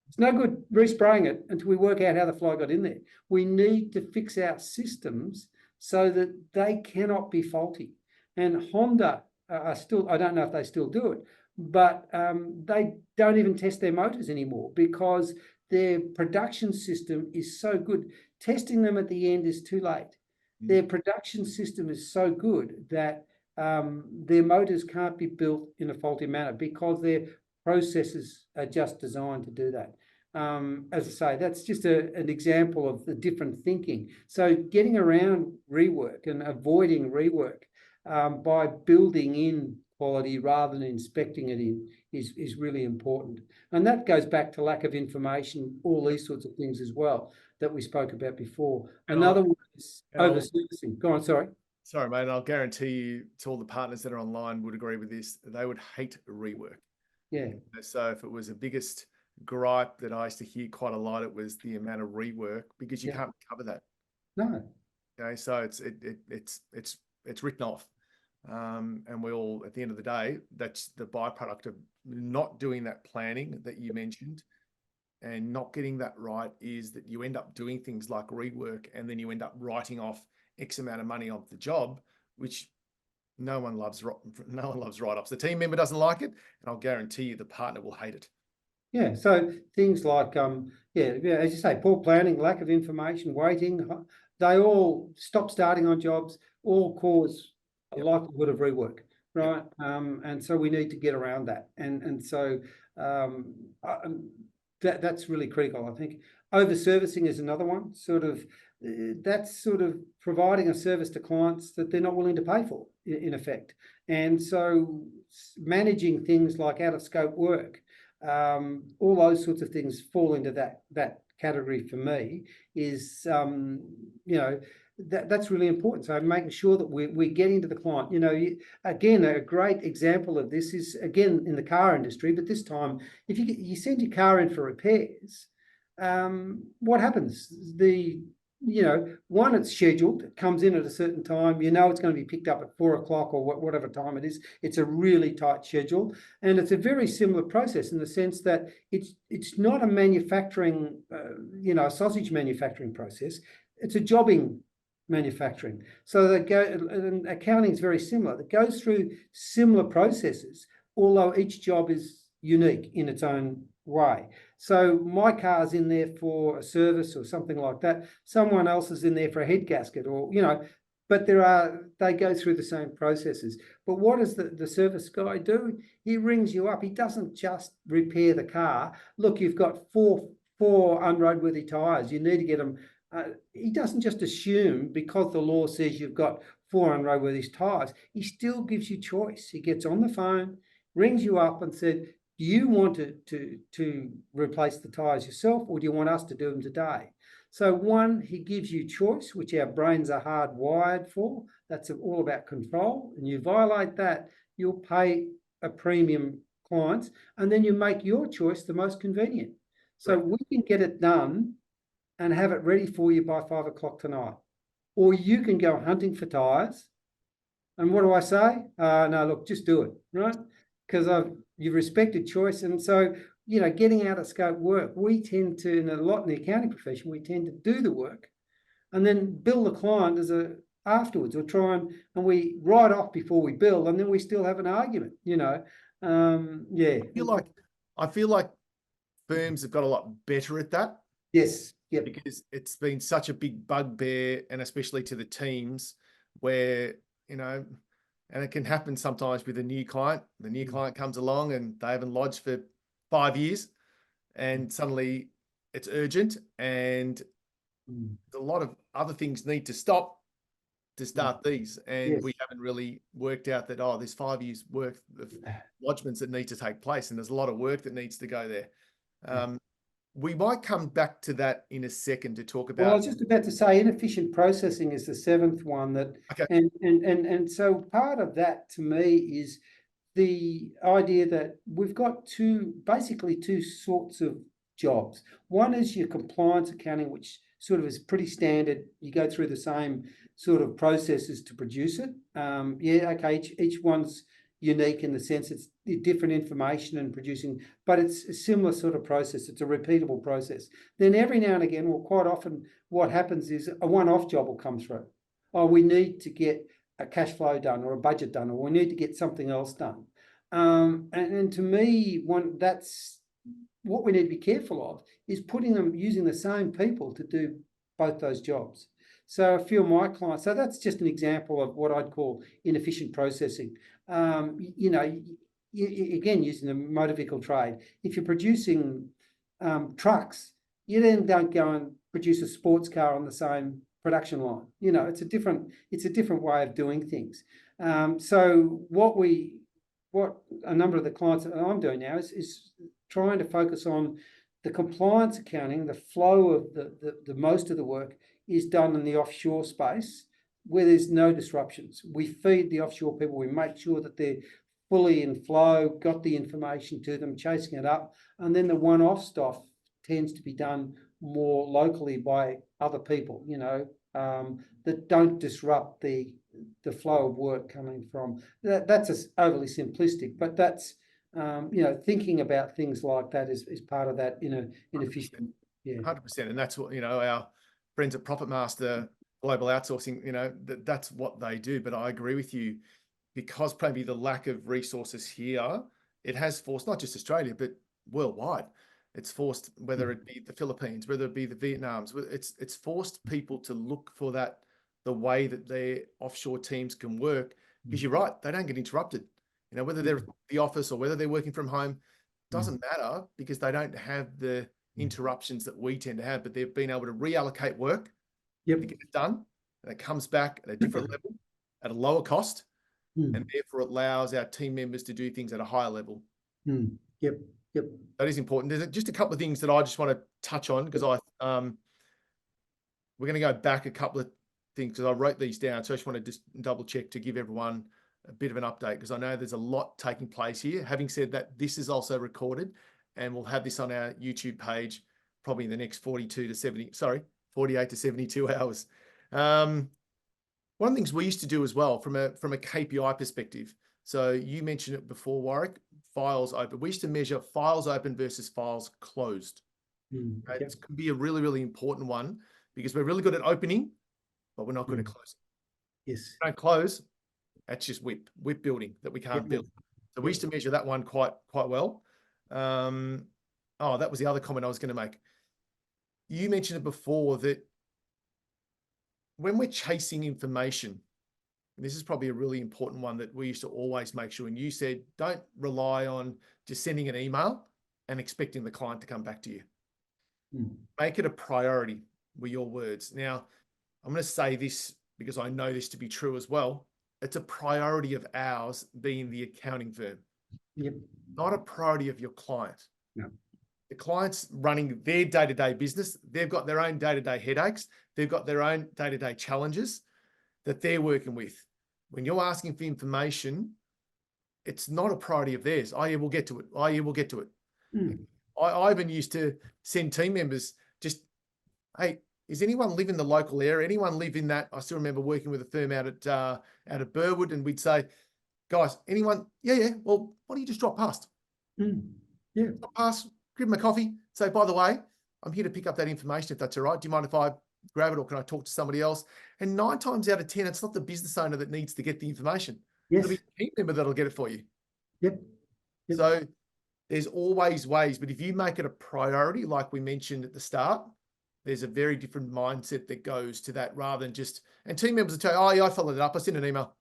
[SPEAKER 2] It's no good respraying it until we work out how the fly got in there. We need to fix our systems so that they cannot be faulty. And Honda are still, I don't know if they still do it, but they don't even test their motors anymore because their production system is so good. Testing them at the end is too late. Their production system is so good that their motors can't be built in a faulty manner because their processes are just designed to do that. As I say, that's just an example of the different thinking. So getting around rework and avoiding rework by building in quality rather than inspecting it in is really important. And that goes back to lack of information, all these sorts of things as well that we spoke about before. Another one is over-servicing. Go on, sorry.
[SPEAKER 1] Sorry, mate. And I'll guarantee you, to all the partners that are online would agree with this. They would hate rework.
[SPEAKER 2] Yeah.
[SPEAKER 1] So if it was the biggest gripe that I used to hear quite a lot. It was the amount of rework, because you can't cover that.
[SPEAKER 2] No.
[SPEAKER 1] Okay, so it's written off, and we all, at the end of the day, that's the byproduct of not doing that planning that you mentioned, and not getting that right, is that you end up doing things like rework, and then you end up writing off X amount of money off the job, which no one loves write-offs. The team member doesn't like it, and I'll guarantee you the partner will hate it.
[SPEAKER 2] Yeah, so things like as you say, poor planning, lack of information, waiting, they all stop starting on jobs, all cause a likelihood of rework, right? And so we need to get around that, and so that's really critical. I think over servicing is another one. That's sort of providing a service to clients that they're not willing to pay for, in effect. And so managing things like out of scope work, all those sorts of things fall into that category for me. Is that's really important. So making sure that we're getting to the client. Again, a great example of this is, again, in the car industry, but this time, if you send your car in for repairs, what happens? One, it's scheduled, it comes in at a certain time, it's going to be picked up at 4 o'clock or whatever time it is. It's a really tight schedule. And it's a very similar process in the sense that it's not a manufacturing, a sausage manufacturing process. It's a jobbing manufacturing. So and accounting is very similar. It goes through similar processes, although each job is unique in its own way. So my car's in there for a service or something like that. Someone else is in there for a head gasket, or but they go through the same processes. But what does the service guy do? He rings you up. He doesn't just repair the car. Look, you've got four unroadworthy tires. You need to get them. He doesn't just assume because the law says you've got 4 unroadworthy tires. He still gives you choice. He gets on the phone, rings you up and said, do you want to replace the tyres yourself, or do you want us to do them today? So one, he gives you choice, which our brains are hardwired for. That's all about control. And you violate that, you'll pay a premium, clients, and then you make your choice the most convenient. So we can get it done and have it ready for you by 5 o'clock tonight. Or you can go hunting for tyres. And what do I say? No, look, just do it, right? Because you've respected choice. And so, getting out of scope work, we tend to, in the accounting profession, we tend to do the work and then bill the client afterwards, or try and we write off before we bill, and then we still have an argument,
[SPEAKER 1] I feel like firms have got a lot better at that.
[SPEAKER 2] Yes. Yep.
[SPEAKER 1] Because it's been such a big bugbear, and especially to the teams where, and it can happen sometimes with a new client. The new client comes along and they haven't lodged for 5 years, and suddenly it's urgent, and a lot of other things need to stop to start these. And we haven't really worked out that, there's 5 years worth of lodgements that need to take place, and there's a lot of work that needs to go there. We might come back to that in a second to talk about.
[SPEAKER 2] Well, I was just about to say, inefficient processing is the 7th one and so part of that to me is the idea that we've got basically two sorts of jobs. One is your compliance accounting, which sort of is pretty standard. You go through the same sort of processes to produce it. Each one's unique in the sense it's different information and producing, but it's a similar sort of process. It's a repeatable process. Then every now and again, well, quite often what happens is a one-off job will come through. We need to get a cash flow done, or a budget done, or we need to get something else done. And to me, that's what we need to be careful of, is using the same people to do both those jobs. So a few of my clients, so that's just an example of what I'd call inefficient processing. Again, using the motor vehicle trade, if you're producing trucks, you then don't go and produce a sports car on the same production line. It's a different way of doing things. So what a number of the clients that I'm doing now is trying to focus on the compliance accounting. The flow of the most of the work is done in the offshore space, where there's no disruptions. We feed the offshore people. We make sure that they're fully in flow, got the information to them, chasing it up. And then the one-off stuff tends to be done more locally by other people, that don't disrupt the flow of work coming from that. That's overly simplistic, but that's thinking about things like that is part of that inefficient. Yeah,
[SPEAKER 1] 100%. And that's what, our friends at Profit Master Global Outsourcing, that's what they do. But I agree with you, because probably the lack of resources here, it has forced not just Australia, but worldwide. It's forced, whether it be the Philippines, whether it be the Vietnams, it's forced people to look for the way that their offshore teams can work. Because you're right, they don't get interrupted. Whether they're at the office or whether they're working from home, doesn't matter, because they don't have the interruptions that we tend to have. But they've been able to reallocate work to get it done, and it comes back at a different level, at a lower cost, and therefore it allows our team members to do things at a higher level.
[SPEAKER 2] Yep.
[SPEAKER 1] That is important. There's just a couple of things that I just want to touch on, because we're going to go back a couple of things, because I wrote these down. So I just want to just double check to give everyone a bit of an update, because I know there's a lot taking place here. Having said that, this is also recorded, and we'll have this on our YouTube page probably in the next 48 to 72 hours. One of the things we used to do as well from a KPI perspective. So you mentioned it before, Warwick, files open. We used to measure files open versus files closed. Right? It can be a really, really important one, because we're really good at opening, but we're not good at closing.
[SPEAKER 2] Yes.
[SPEAKER 1] Don't close. That's just whip building that we can't build. So we used to measure that one quite well. That was the other comment I was going to make. You mentioned it before, that when we're chasing information, and this is probably a really important one that we used to always make sure, and you said, don't rely on just sending an email and expecting the client to come back to you. Make it a priority, were your words. Now, I'm going to say this because I know this to be true as well. It's a priority of ours, being the accounting firm. Not a priority of your client.
[SPEAKER 2] No.
[SPEAKER 1] The client's running their day-to-day business. They've got their own day-to-day headaches. They've got their own day-to-day challenges that they're working with. When you're asking for information, it's not a priority of theirs. Oh, yeah, we'll get to it. Oh, yeah, we'll get to it. I even used to send team members just, hey, is anyone live in the local area? Anyone live in that? I still remember working with a firm out at Burwood, and we'd say, guys, anyone? Yeah. Well, why don't you just drop past? Drop past, give them a coffee. Say, by the way, I'm here to pick up that information, if that's all right. Do you mind if I grab it, or can I talk to somebody else? And 9 times out of 10, it's not the business owner that needs to get the information. It'll be a team member that'll get it for you. So there's always ways, but if you make it a priority, like we mentioned at the start, there's a very different mindset that goes to that, rather than just, and team members will tell you, oh yeah, I followed it up, I sent an email.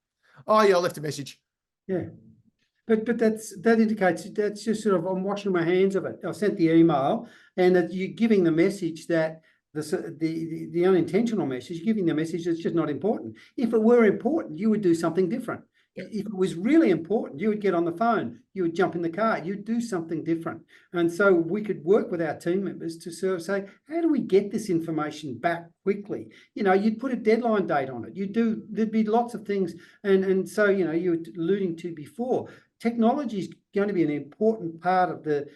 [SPEAKER 1] Oh yeah, I left a message.
[SPEAKER 2] But that indicates that's just sort of, I'm washing my hands of it. I sent the email, and that you're giving the message that the unintentional message, giving the message that's just not important. If it were important, you would do something different. If it was really important, you would get on the phone, you would jump in the car, you'd do something different. And so we could work with our team members to sort of say, how do we get this information back quickly? You'd put a deadline date on it. There'd be lots of things. And so, you were alluding to before, technology is going to be an important part of the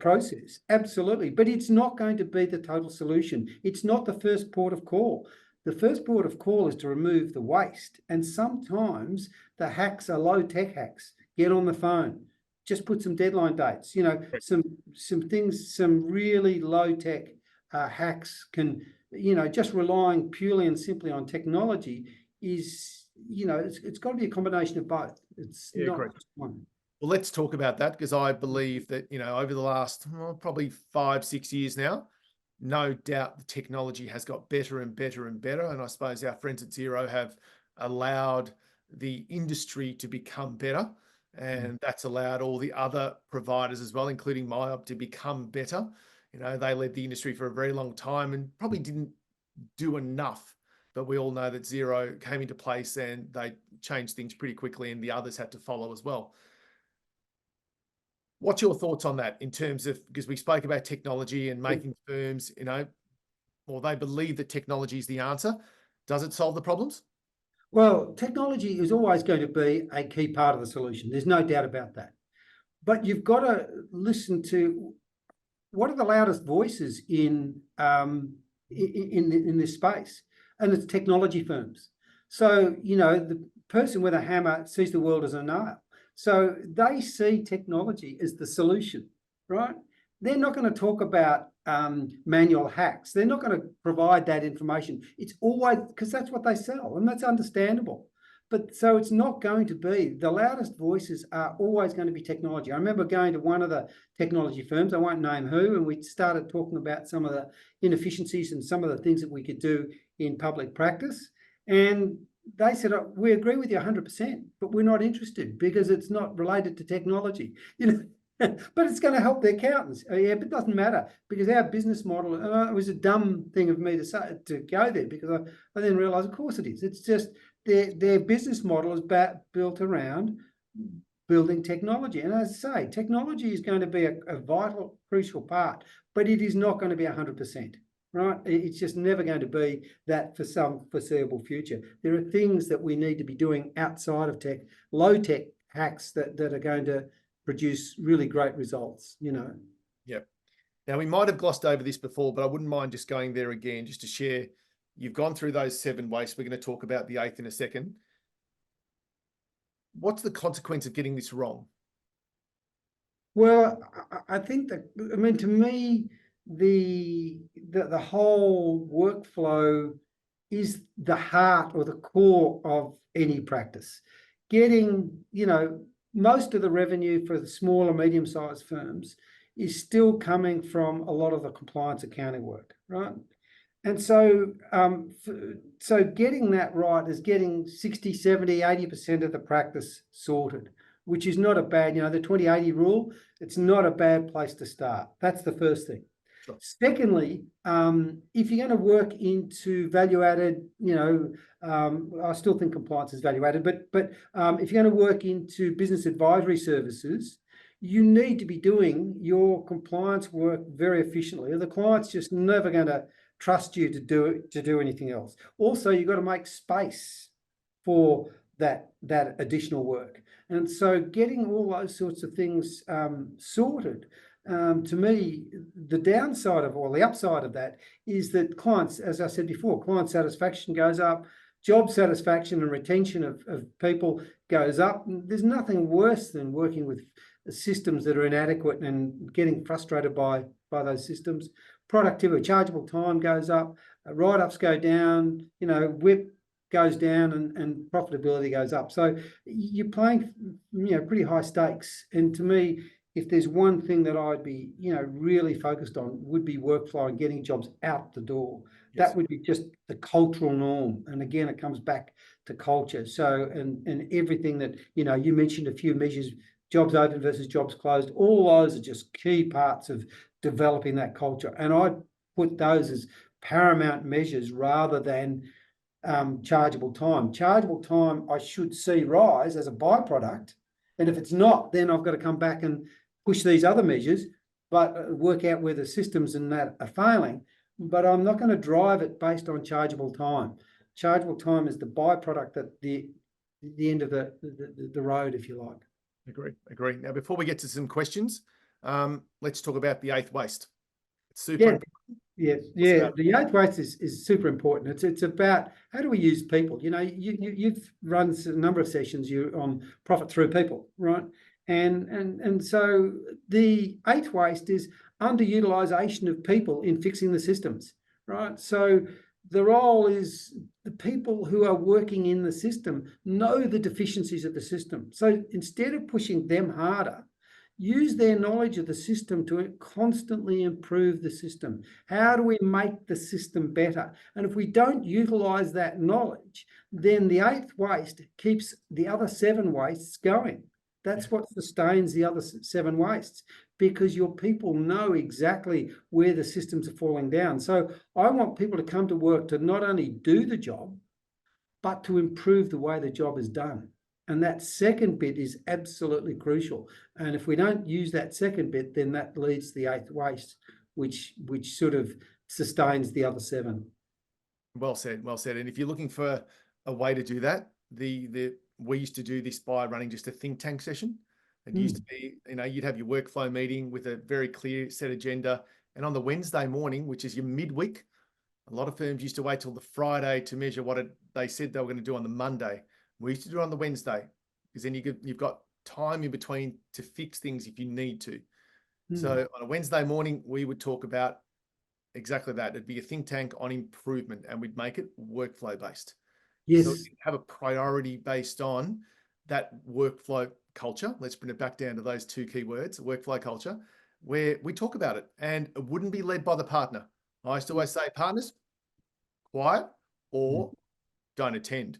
[SPEAKER 2] process. Absolutely. But it's not going to be the total solution. It's not the first port of call. The first port of call is to remove the waste. And sometimes the hacks are low-tech hacks. Get on the phone. Just put some deadline dates. Some things, some really low-tech hacks can, just relying purely and simply on technology is, it's got to be a combination of both. It's not just one.
[SPEAKER 1] Well, let's talk about that, because I believe that, over the last probably 5-6 years now, no doubt the technology has got better and better and better. And I suppose our friends at Xero have allowed the industry to become better. And that's allowed all the other providers as well, including MyOp, to become better. They led the industry for a very long time and probably didn't do enough. But we all know that Xero came into place and they changed things pretty quickly, and the others had to follow as well. What's your thoughts on that, in terms of, because we spoke about technology and making firms, they believe that technology is the answer. Does it solve the problems?
[SPEAKER 2] Well, technology is always going to be a key part of the solution. There's no doubt about that. But you've got to listen to what are the loudest voices in this space, and it's technology firms. So, you know, the person with a hammer sees the world as a nail. So they see technology as the solution, right? They're not going to talk about manual hacks. They're not going to provide that information. It's always because that's what they sell, and that's understandable. But so it's not going to be, the loudest voices are always going to be technology. I remember going to one of the technology firms, I won't name who, and we started talking about some of the inefficiencies and some of the things that we could do in public practice. And they said, oh, we agree with you 100%, but we're not interested because it's not related to technology. You know, but it's going to help the accountants. Yeah, but it doesn't matter because our business model, it was a dumb thing of me to say, to go there, because I then realized, of course it is. It's just their business model is built around building technology. And as I say, technology is going to be a vital, crucial part, but it is not going to be 100%. Right? It's just never going to be that for some foreseeable future. There are things that we need to be doing outside of tech, low tech hacks that are going to produce really great results, you know.
[SPEAKER 1] Yep. Now, we might have glossed over this before, but I wouldn't mind just going there again, just to share. You've gone through those 7 ways. We're going to talk about the 8th in a second. What's the consequence of getting this wrong?
[SPEAKER 2] Well, I think that, I mean, to me, the whole workflow is the heart or the core of any practice. Getting, you know, most of the revenue for the small and medium-sized firms is still coming from a lot of the compliance accounting work, right? And so, so getting that right is getting 60, 70, 80% of the practice sorted, which is not a bad, you know, the 20-80 rule, it's not a bad place to start. That's the first thing. Sure. Secondly, if you're going to work into value-added, you know, I still think compliance is value-added, but if you're going to work into business advisory services, you need to be doing your compliance work very efficiently, or the client's just never going to trust you to do anything else. Also, you've got to make space for that additional work. And so getting all those sorts of things sorted, to me, the downside of, or the upside of that is that clients, as I said before, client satisfaction goes up, job satisfaction and retention of people goes up. There's nothing worse than working with systems that are inadequate and getting frustrated by those systems. Productivity, chargeable time goes up, write-ups go down, you know, WIP goes down, and profitability goes up. So you're playing, you know, pretty high stakes. And to me, if there's one thing that I'd be, you know, really focused on, would be workflow and getting jobs out the door. Yes. That would be just the cultural norm. And again, it comes back to culture. So, and everything that, you know, you mentioned a few measures, jobs open versus jobs closed, all those are just key parts of developing that culture. And I put those as paramount measures rather than chargeable time. Chargeable time, I should see rise as a byproduct. And if it's not, then I've got to come back and push these other measures, but work out where the systems and that are failing. But I'm not going to drive it based on chargeable time. Chargeable time is the byproduct at the end of the road, if you like.
[SPEAKER 1] Agree. Now, before we get to some questions, let's talk about the 8th waste. It's super important.
[SPEAKER 2] Yeah. The 8th waste is super important. It's about how do we use people. You know, you've run a number of sessions on profit through people, right? And so the 8th waste is underutilization of people in fixing the systems, right? So the role is the people who are working in the system know the deficiencies of the system. So instead of pushing them harder, use their knowledge of the system to constantly improve the system. How do we make the system better? And if we don't utilize that knowledge, then the 8th waste keeps the other 7 wastes going. That's what sustains the other 7 wastes, because your people know exactly where the systems are falling down. So I want people to come to work to not only do the job, but to improve the way the job is done. And that second bit is absolutely crucial. And if we don't use that second bit, then that leads to the 8th waste, which sort of sustains the other 7.
[SPEAKER 1] Well said. And if you're looking for a way to do that. We used to do this by running just a think tank session. It used to be, you'd have your workflow meeting with a very clear set agenda. And on the Wednesday morning, which is your midweek, a lot of firms used to wait till the Friday to measure what they said they were going to do on the Monday. We used to do it on the Wednesday, because then you've got time in between to fix things if you need to. So on a Wednesday morning, we would talk about exactly that. It'd be a think tank on improvement, and we'd make it workflow based.
[SPEAKER 2] Yes.
[SPEAKER 1] So we have a priority based on that workflow culture. Let's bring it back down to those two key words, workflow culture, where we talk about it, and it wouldn't be led by the partner. I used to always say, partners, quiet or don't attend.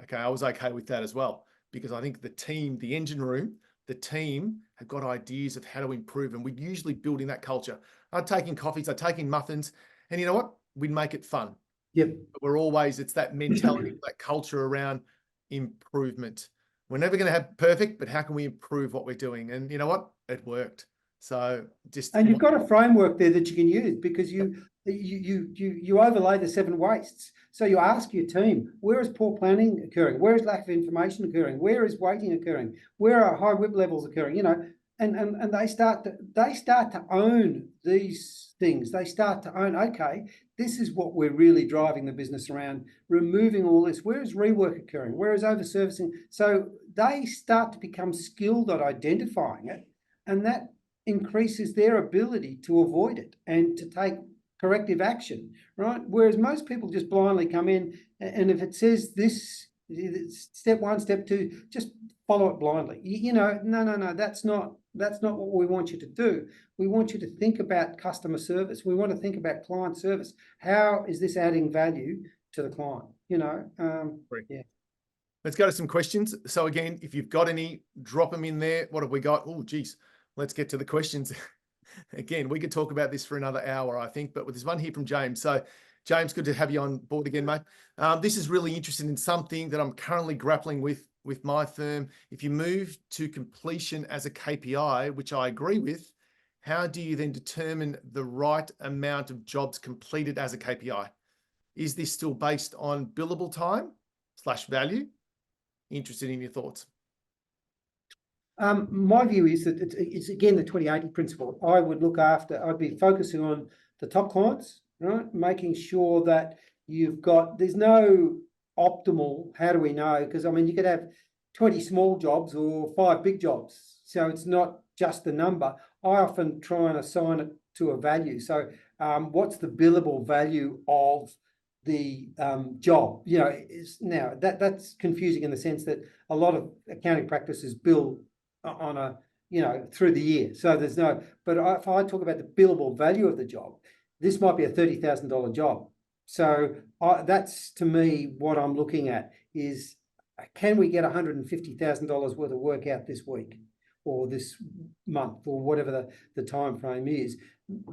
[SPEAKER 1] Okay, I was okay with that as well, because I think the team, the engine room, the team have got ideas of how to improve, and we'd usually build in that culture. I'd taking coffees, I'd taking muffins, and you know what? We'd make it fun.
[SPEAKER 2] Yep.
[SPEAKER 1] But it's that mentality, that culture around improvement. We're never going to have perfect, but how can we improve what we're doing? And you know what? It worked. So
[SPEAKER 2] and you've got a framework there that you can use, because you overlay the 7 wastes. So you ask your team, where is poor planning occurring? Where is lack of information occurring? Where is waiting occurring? Where are high WIP levels occurring? And they start to own these things. They start to own, okay, this is what we're really driving the business around, removing all this. Where is rework occurring? Where is over-servicing? So they start to become skilled at identifying it, and that increases their ability to avoid it and to take corrective action, right? Whereas most people just blindly come in, and if it says this, step 1, step 2, just follow it blindly. No, that's not what we want you to do. We want you to think about customer service. We want to think about client service. How is this adding value to the client? Yeah.
[SPEAKER 1] Let's go to some questions. So again, if you've got any, drop them in there. What have we got? Oh, geez. Let's get to the questions. Again, we could talk about this for another hour, I think, but there's one here from James. So James, good to have you on board again, mate. This is really interesting in something that I'm currently grappling with my firm. If you move to completion as a KPI, which I agree with, how do you then determine the right amount of jobs completed as a KPI? Is this still based on billable time / value? Interested in your thoughts.
[SPEAKER 2] My view is that it's again the 20/80 principle. I'd be focusing on the top clients, right? Making sure that there's no optimal, how do we know? Because you could have 20 small jobs or 5 big jobs. So it's not just the number. I often try and assign it to a value. So what's the billable value of the job? Now that's confusing in the sense that a lot of accounting practices bill on through the year. So there's no, but if I talk about the billable value of the job, this might be a $30,000 job. So that's, to me, what I'm looking at is, can we get $150,000 worth of work out this week or this month or whatever the time frame is?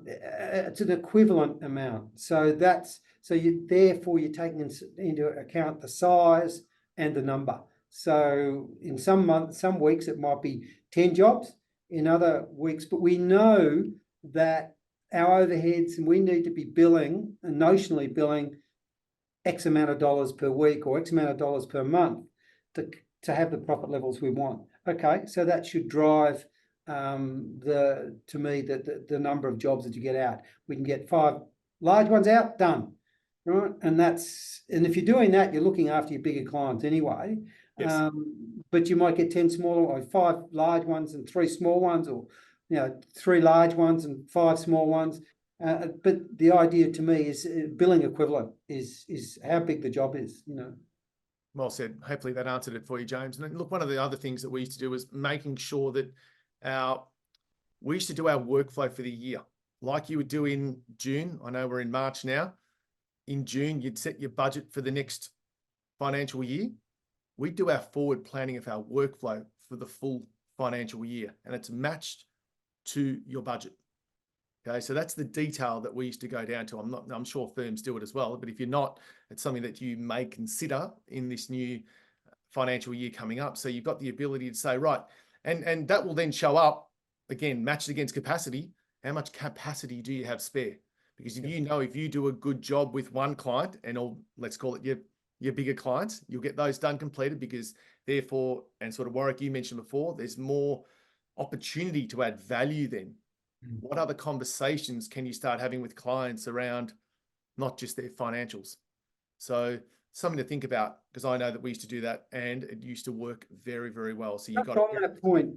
[SPEAKER 2] It's an equivalent amount. So therefore you're taking into account the size and the number. So in some months, some weeks, it might be 10 jobs, in other weeks, but we know that our overheads, and we need to be billing and notionally billing X amount of dollars per week or X amount of dollars per month to have the profit levels we want. Okay, so that should drive the number of jobs that you get out. We can get 5 large ones out, done, right? And if you're doing that, you're looking after your bigger clients anyway. Yes. But you might get 10 smaller, or 5 large ones and 3 small ones, or 3 large ones and 5 small ones. But the idea to me is billing equivalent is how big the job is.
[SPEAKER 1] Well said. Hopefully that answered it for you, James. And look, one of the other things that we used to do was making sure that we used to do our workflow for the year, like you would do in June. I know we're in March now. In June, you'd set your budget for the next financial year. We do our forward planning of our workflow for the full financial year, and it's matched to your budget. Okay, so that's the detail that we used to go down to. I'm sure firms do it as well, but if you're not, it's something that you may consider in this new financial year coming up. So you've got the ability to say, right, and that will then show up again, matched against capacity. How much capacity do you have spare? Because if you do a good job with one client, and let's call it your your bigger clients. You'll get those done completed because therefore, and sort of Warwick, you mentioned before, there's more opportunity to add value then. What other conversations can you start having with clients around not just their financials? So something to think about, because I know that we used to do that and it used to work very, very well. So you got
[SPEAKER 2] on that point,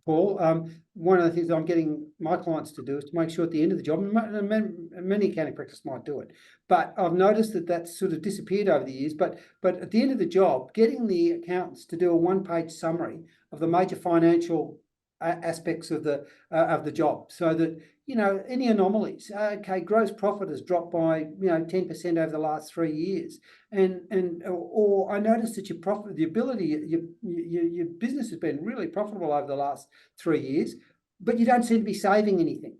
[SPEAKER 2] Paul, one of the things I'm getting my clients to do is to make sure at the end of the job, and many accounting practices might do it, but I've noticed that that's sort of disappeared over the years. But at the end of the job, getting the accountants to do a one-page summary of the major financial aspects of the job, so that, you know, any anomalies. Okay, gross profit has dropped by 10% over the last 3 years, or I noticed that your profit, the ability, your business has been really profitable over the last 3 years, but you don't seem to be saving anything.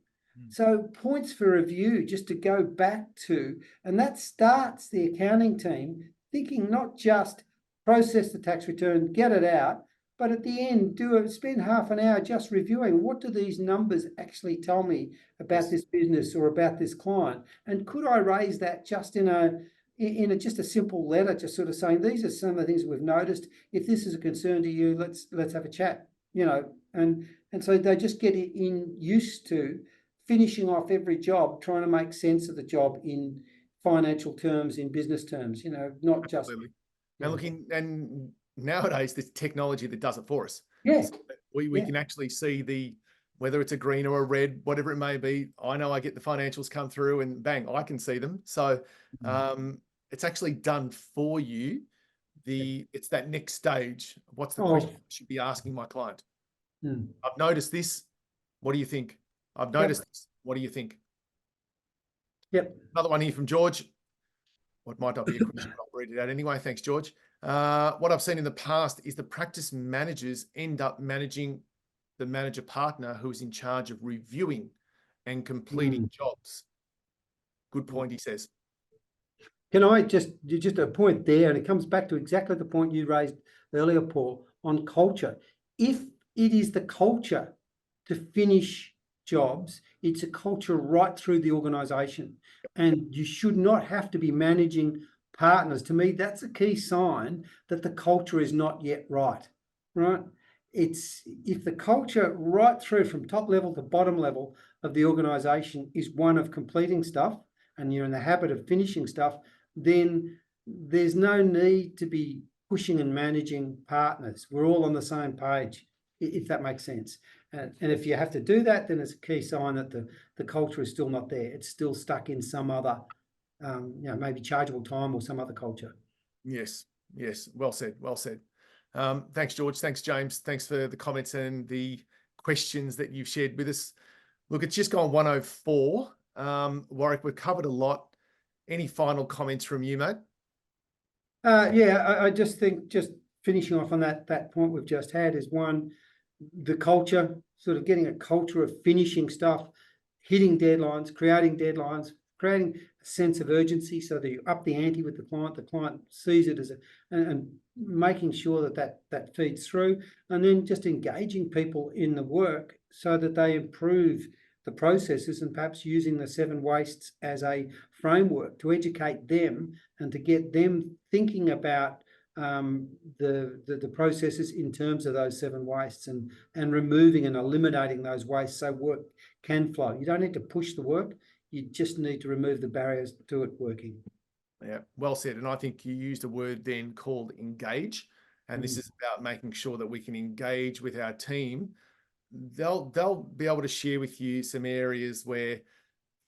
[SPEAKER 2] So points for review, just to go back to, and that starts the accounting team thinking not just process the tax return, get it out, but at the end, spend half an hour just reviewing what do these numbers actually tell me about this business or about this client, and could I raise that just in just a simple letter, just sort of saying these are some of the things we've noticed. If this is a concern to you, let's have a chat. And so they just get used to finishing off every job, trying to make sense of the job in financial terms, in business terms. Not just.
[SPEAKER 1] Absolutely. And nowadays, there's technology that does it for us.
[SPEAKER 2] Yeah.
[SPEAKER 1] So we can actually see whether it's a green or a red, whatever it may be. I know I get the financials come through and bang, I can see them. So it's actually done for you. It's that next stage. What's the question I should be asking my client? I've noticed this. What do you think? I've noticed this. What do you think?
[SPEAKER 2] Yep.
[SPEAKER 1] Another one here from George. What might not be a question, but I'll read it out anyway. Thanks, George. What I've seen in the past is the practice managers end up managing the manager partner who's in charge of reviewing and completing jobs. Good point, he says.
[SPEAKER 2] Can I just a point there, and it comes back to exactly the point you raised earlier, Paul, on culture. If it is the culture to finish jobs, it's a culture right through the organisation, and you should not have to be managing partners. To me, that's a key sign that the culture is not yet right. It's if the culture right through from top level to bottom level of the organisation is one of completing stuff, and you're in the habit of finishing stuff, then there's no need to be pushing and managing partners. We're all on the same page, if that makes sense. And if you have to do that, then it's a key sign that the culture is still not there. It's still stuck in some other, maybe chargeable time or some other culture.
[SPEAKER 1] Yes. Well said. Thanks, George. Thanks, James. Thanks for the comments and the questions that you've shared with us. Look, it's just gone 1:04. Warwick, we've covered a lot. Any final comments from you, mate?
[SPEAKER 2] I just think, just finishing off on that point we've just had, is one, the culture, sort of getting a culture of finishing stuff, hitting deadlines, creating a sense of urgency so that you up the ante with the client sees it as and making sure that feeds through, and then just engaging people in the work so that they improve the processes, and perhaps using the 7 wastes as a framework to educate them and to get them thinking about the processes in terms of those 7 wastes, and removing and eliminating those wastes so work can flow. You don't need to push the work, you just need to remove the barriers to it working. Yeah,
[SPEAKER 1] well said. And I think you used a word then called engage, and this is about making sure that we can engage with our team. They'll be able to share with you some areas where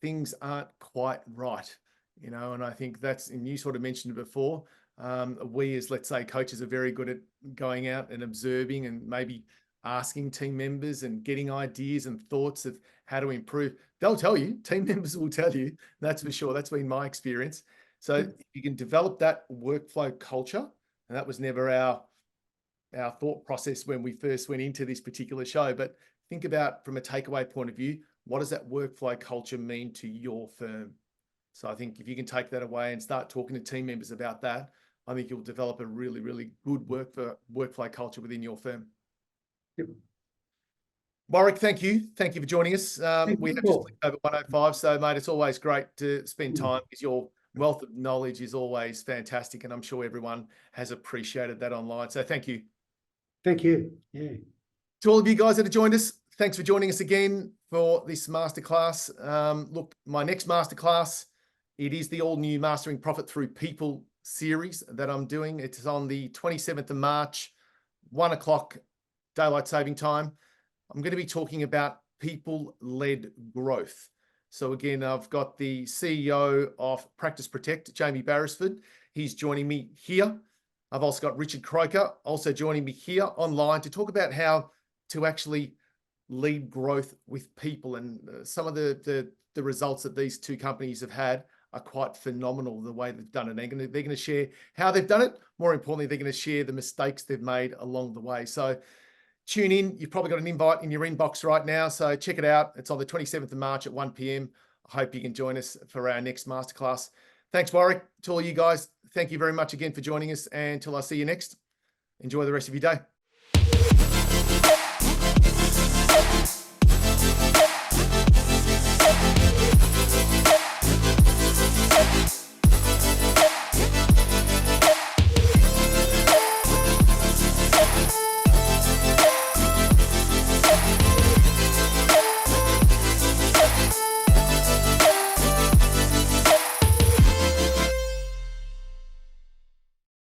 [SPEAKER 1] things aren't quite right, and I think and you sort of mentioned it before. We as, let's say, coaches are very good at going out and observing and maybe asking team members and getting ideas and thoughts of how to improve. They'll tell you, team members will tell you, that's for sure. That's been my experience. So if you can develop that workflow culture, and that was never our thought process when we first went into this particular show, but think about from a takeaway point of view, what does that workflow culture mean to your firm? So I think if you can take that away and start talking to team members about that, I think you'll develop a really, really good workflow culture within your firm.
[SPEAKER 2] Yep.
[SPEAKER 1] Warwick, thank you. Thank you for joining us. We have just clicked over 1:05, so mate, it's always great to spend time with your wealth of knowledge is always fantastic, and I'm sure everyone has appreciated that online. So thank you.
[SPEAKER 2] Thank you. Yeah.
[SPEAKER 1] To all of you guys that have joined us, thanks for joining us again for this masterclass. Look, my next masterclass, it is the all-new Mastering Profit Through People series that I'm doing. It's on the 27th of March, 1 o'clock daylight saving time. I'm going to be talking about people-led growth. So again, I've got the CEO of Practice Protect, Jamie Beresford. He's joining me here. I've also got Richard Croker also joining me here online to talk about how to actually lead growth with people. And some of the results that these two companies have had are quite phenomenal, the way they've done it. They're going to share how they've done it. More importantly, they're going to share the mistakes they've made along the way. So tune in. You've probably got an invite in your inbox right now. So check it out. It's on the 27th of March at 1 p.m. I hope you can join us for our next masterclass. Thanks, Warwick. To all you guys, thank you very much again for joining us. And until I see you next, enjoy the rest of your day.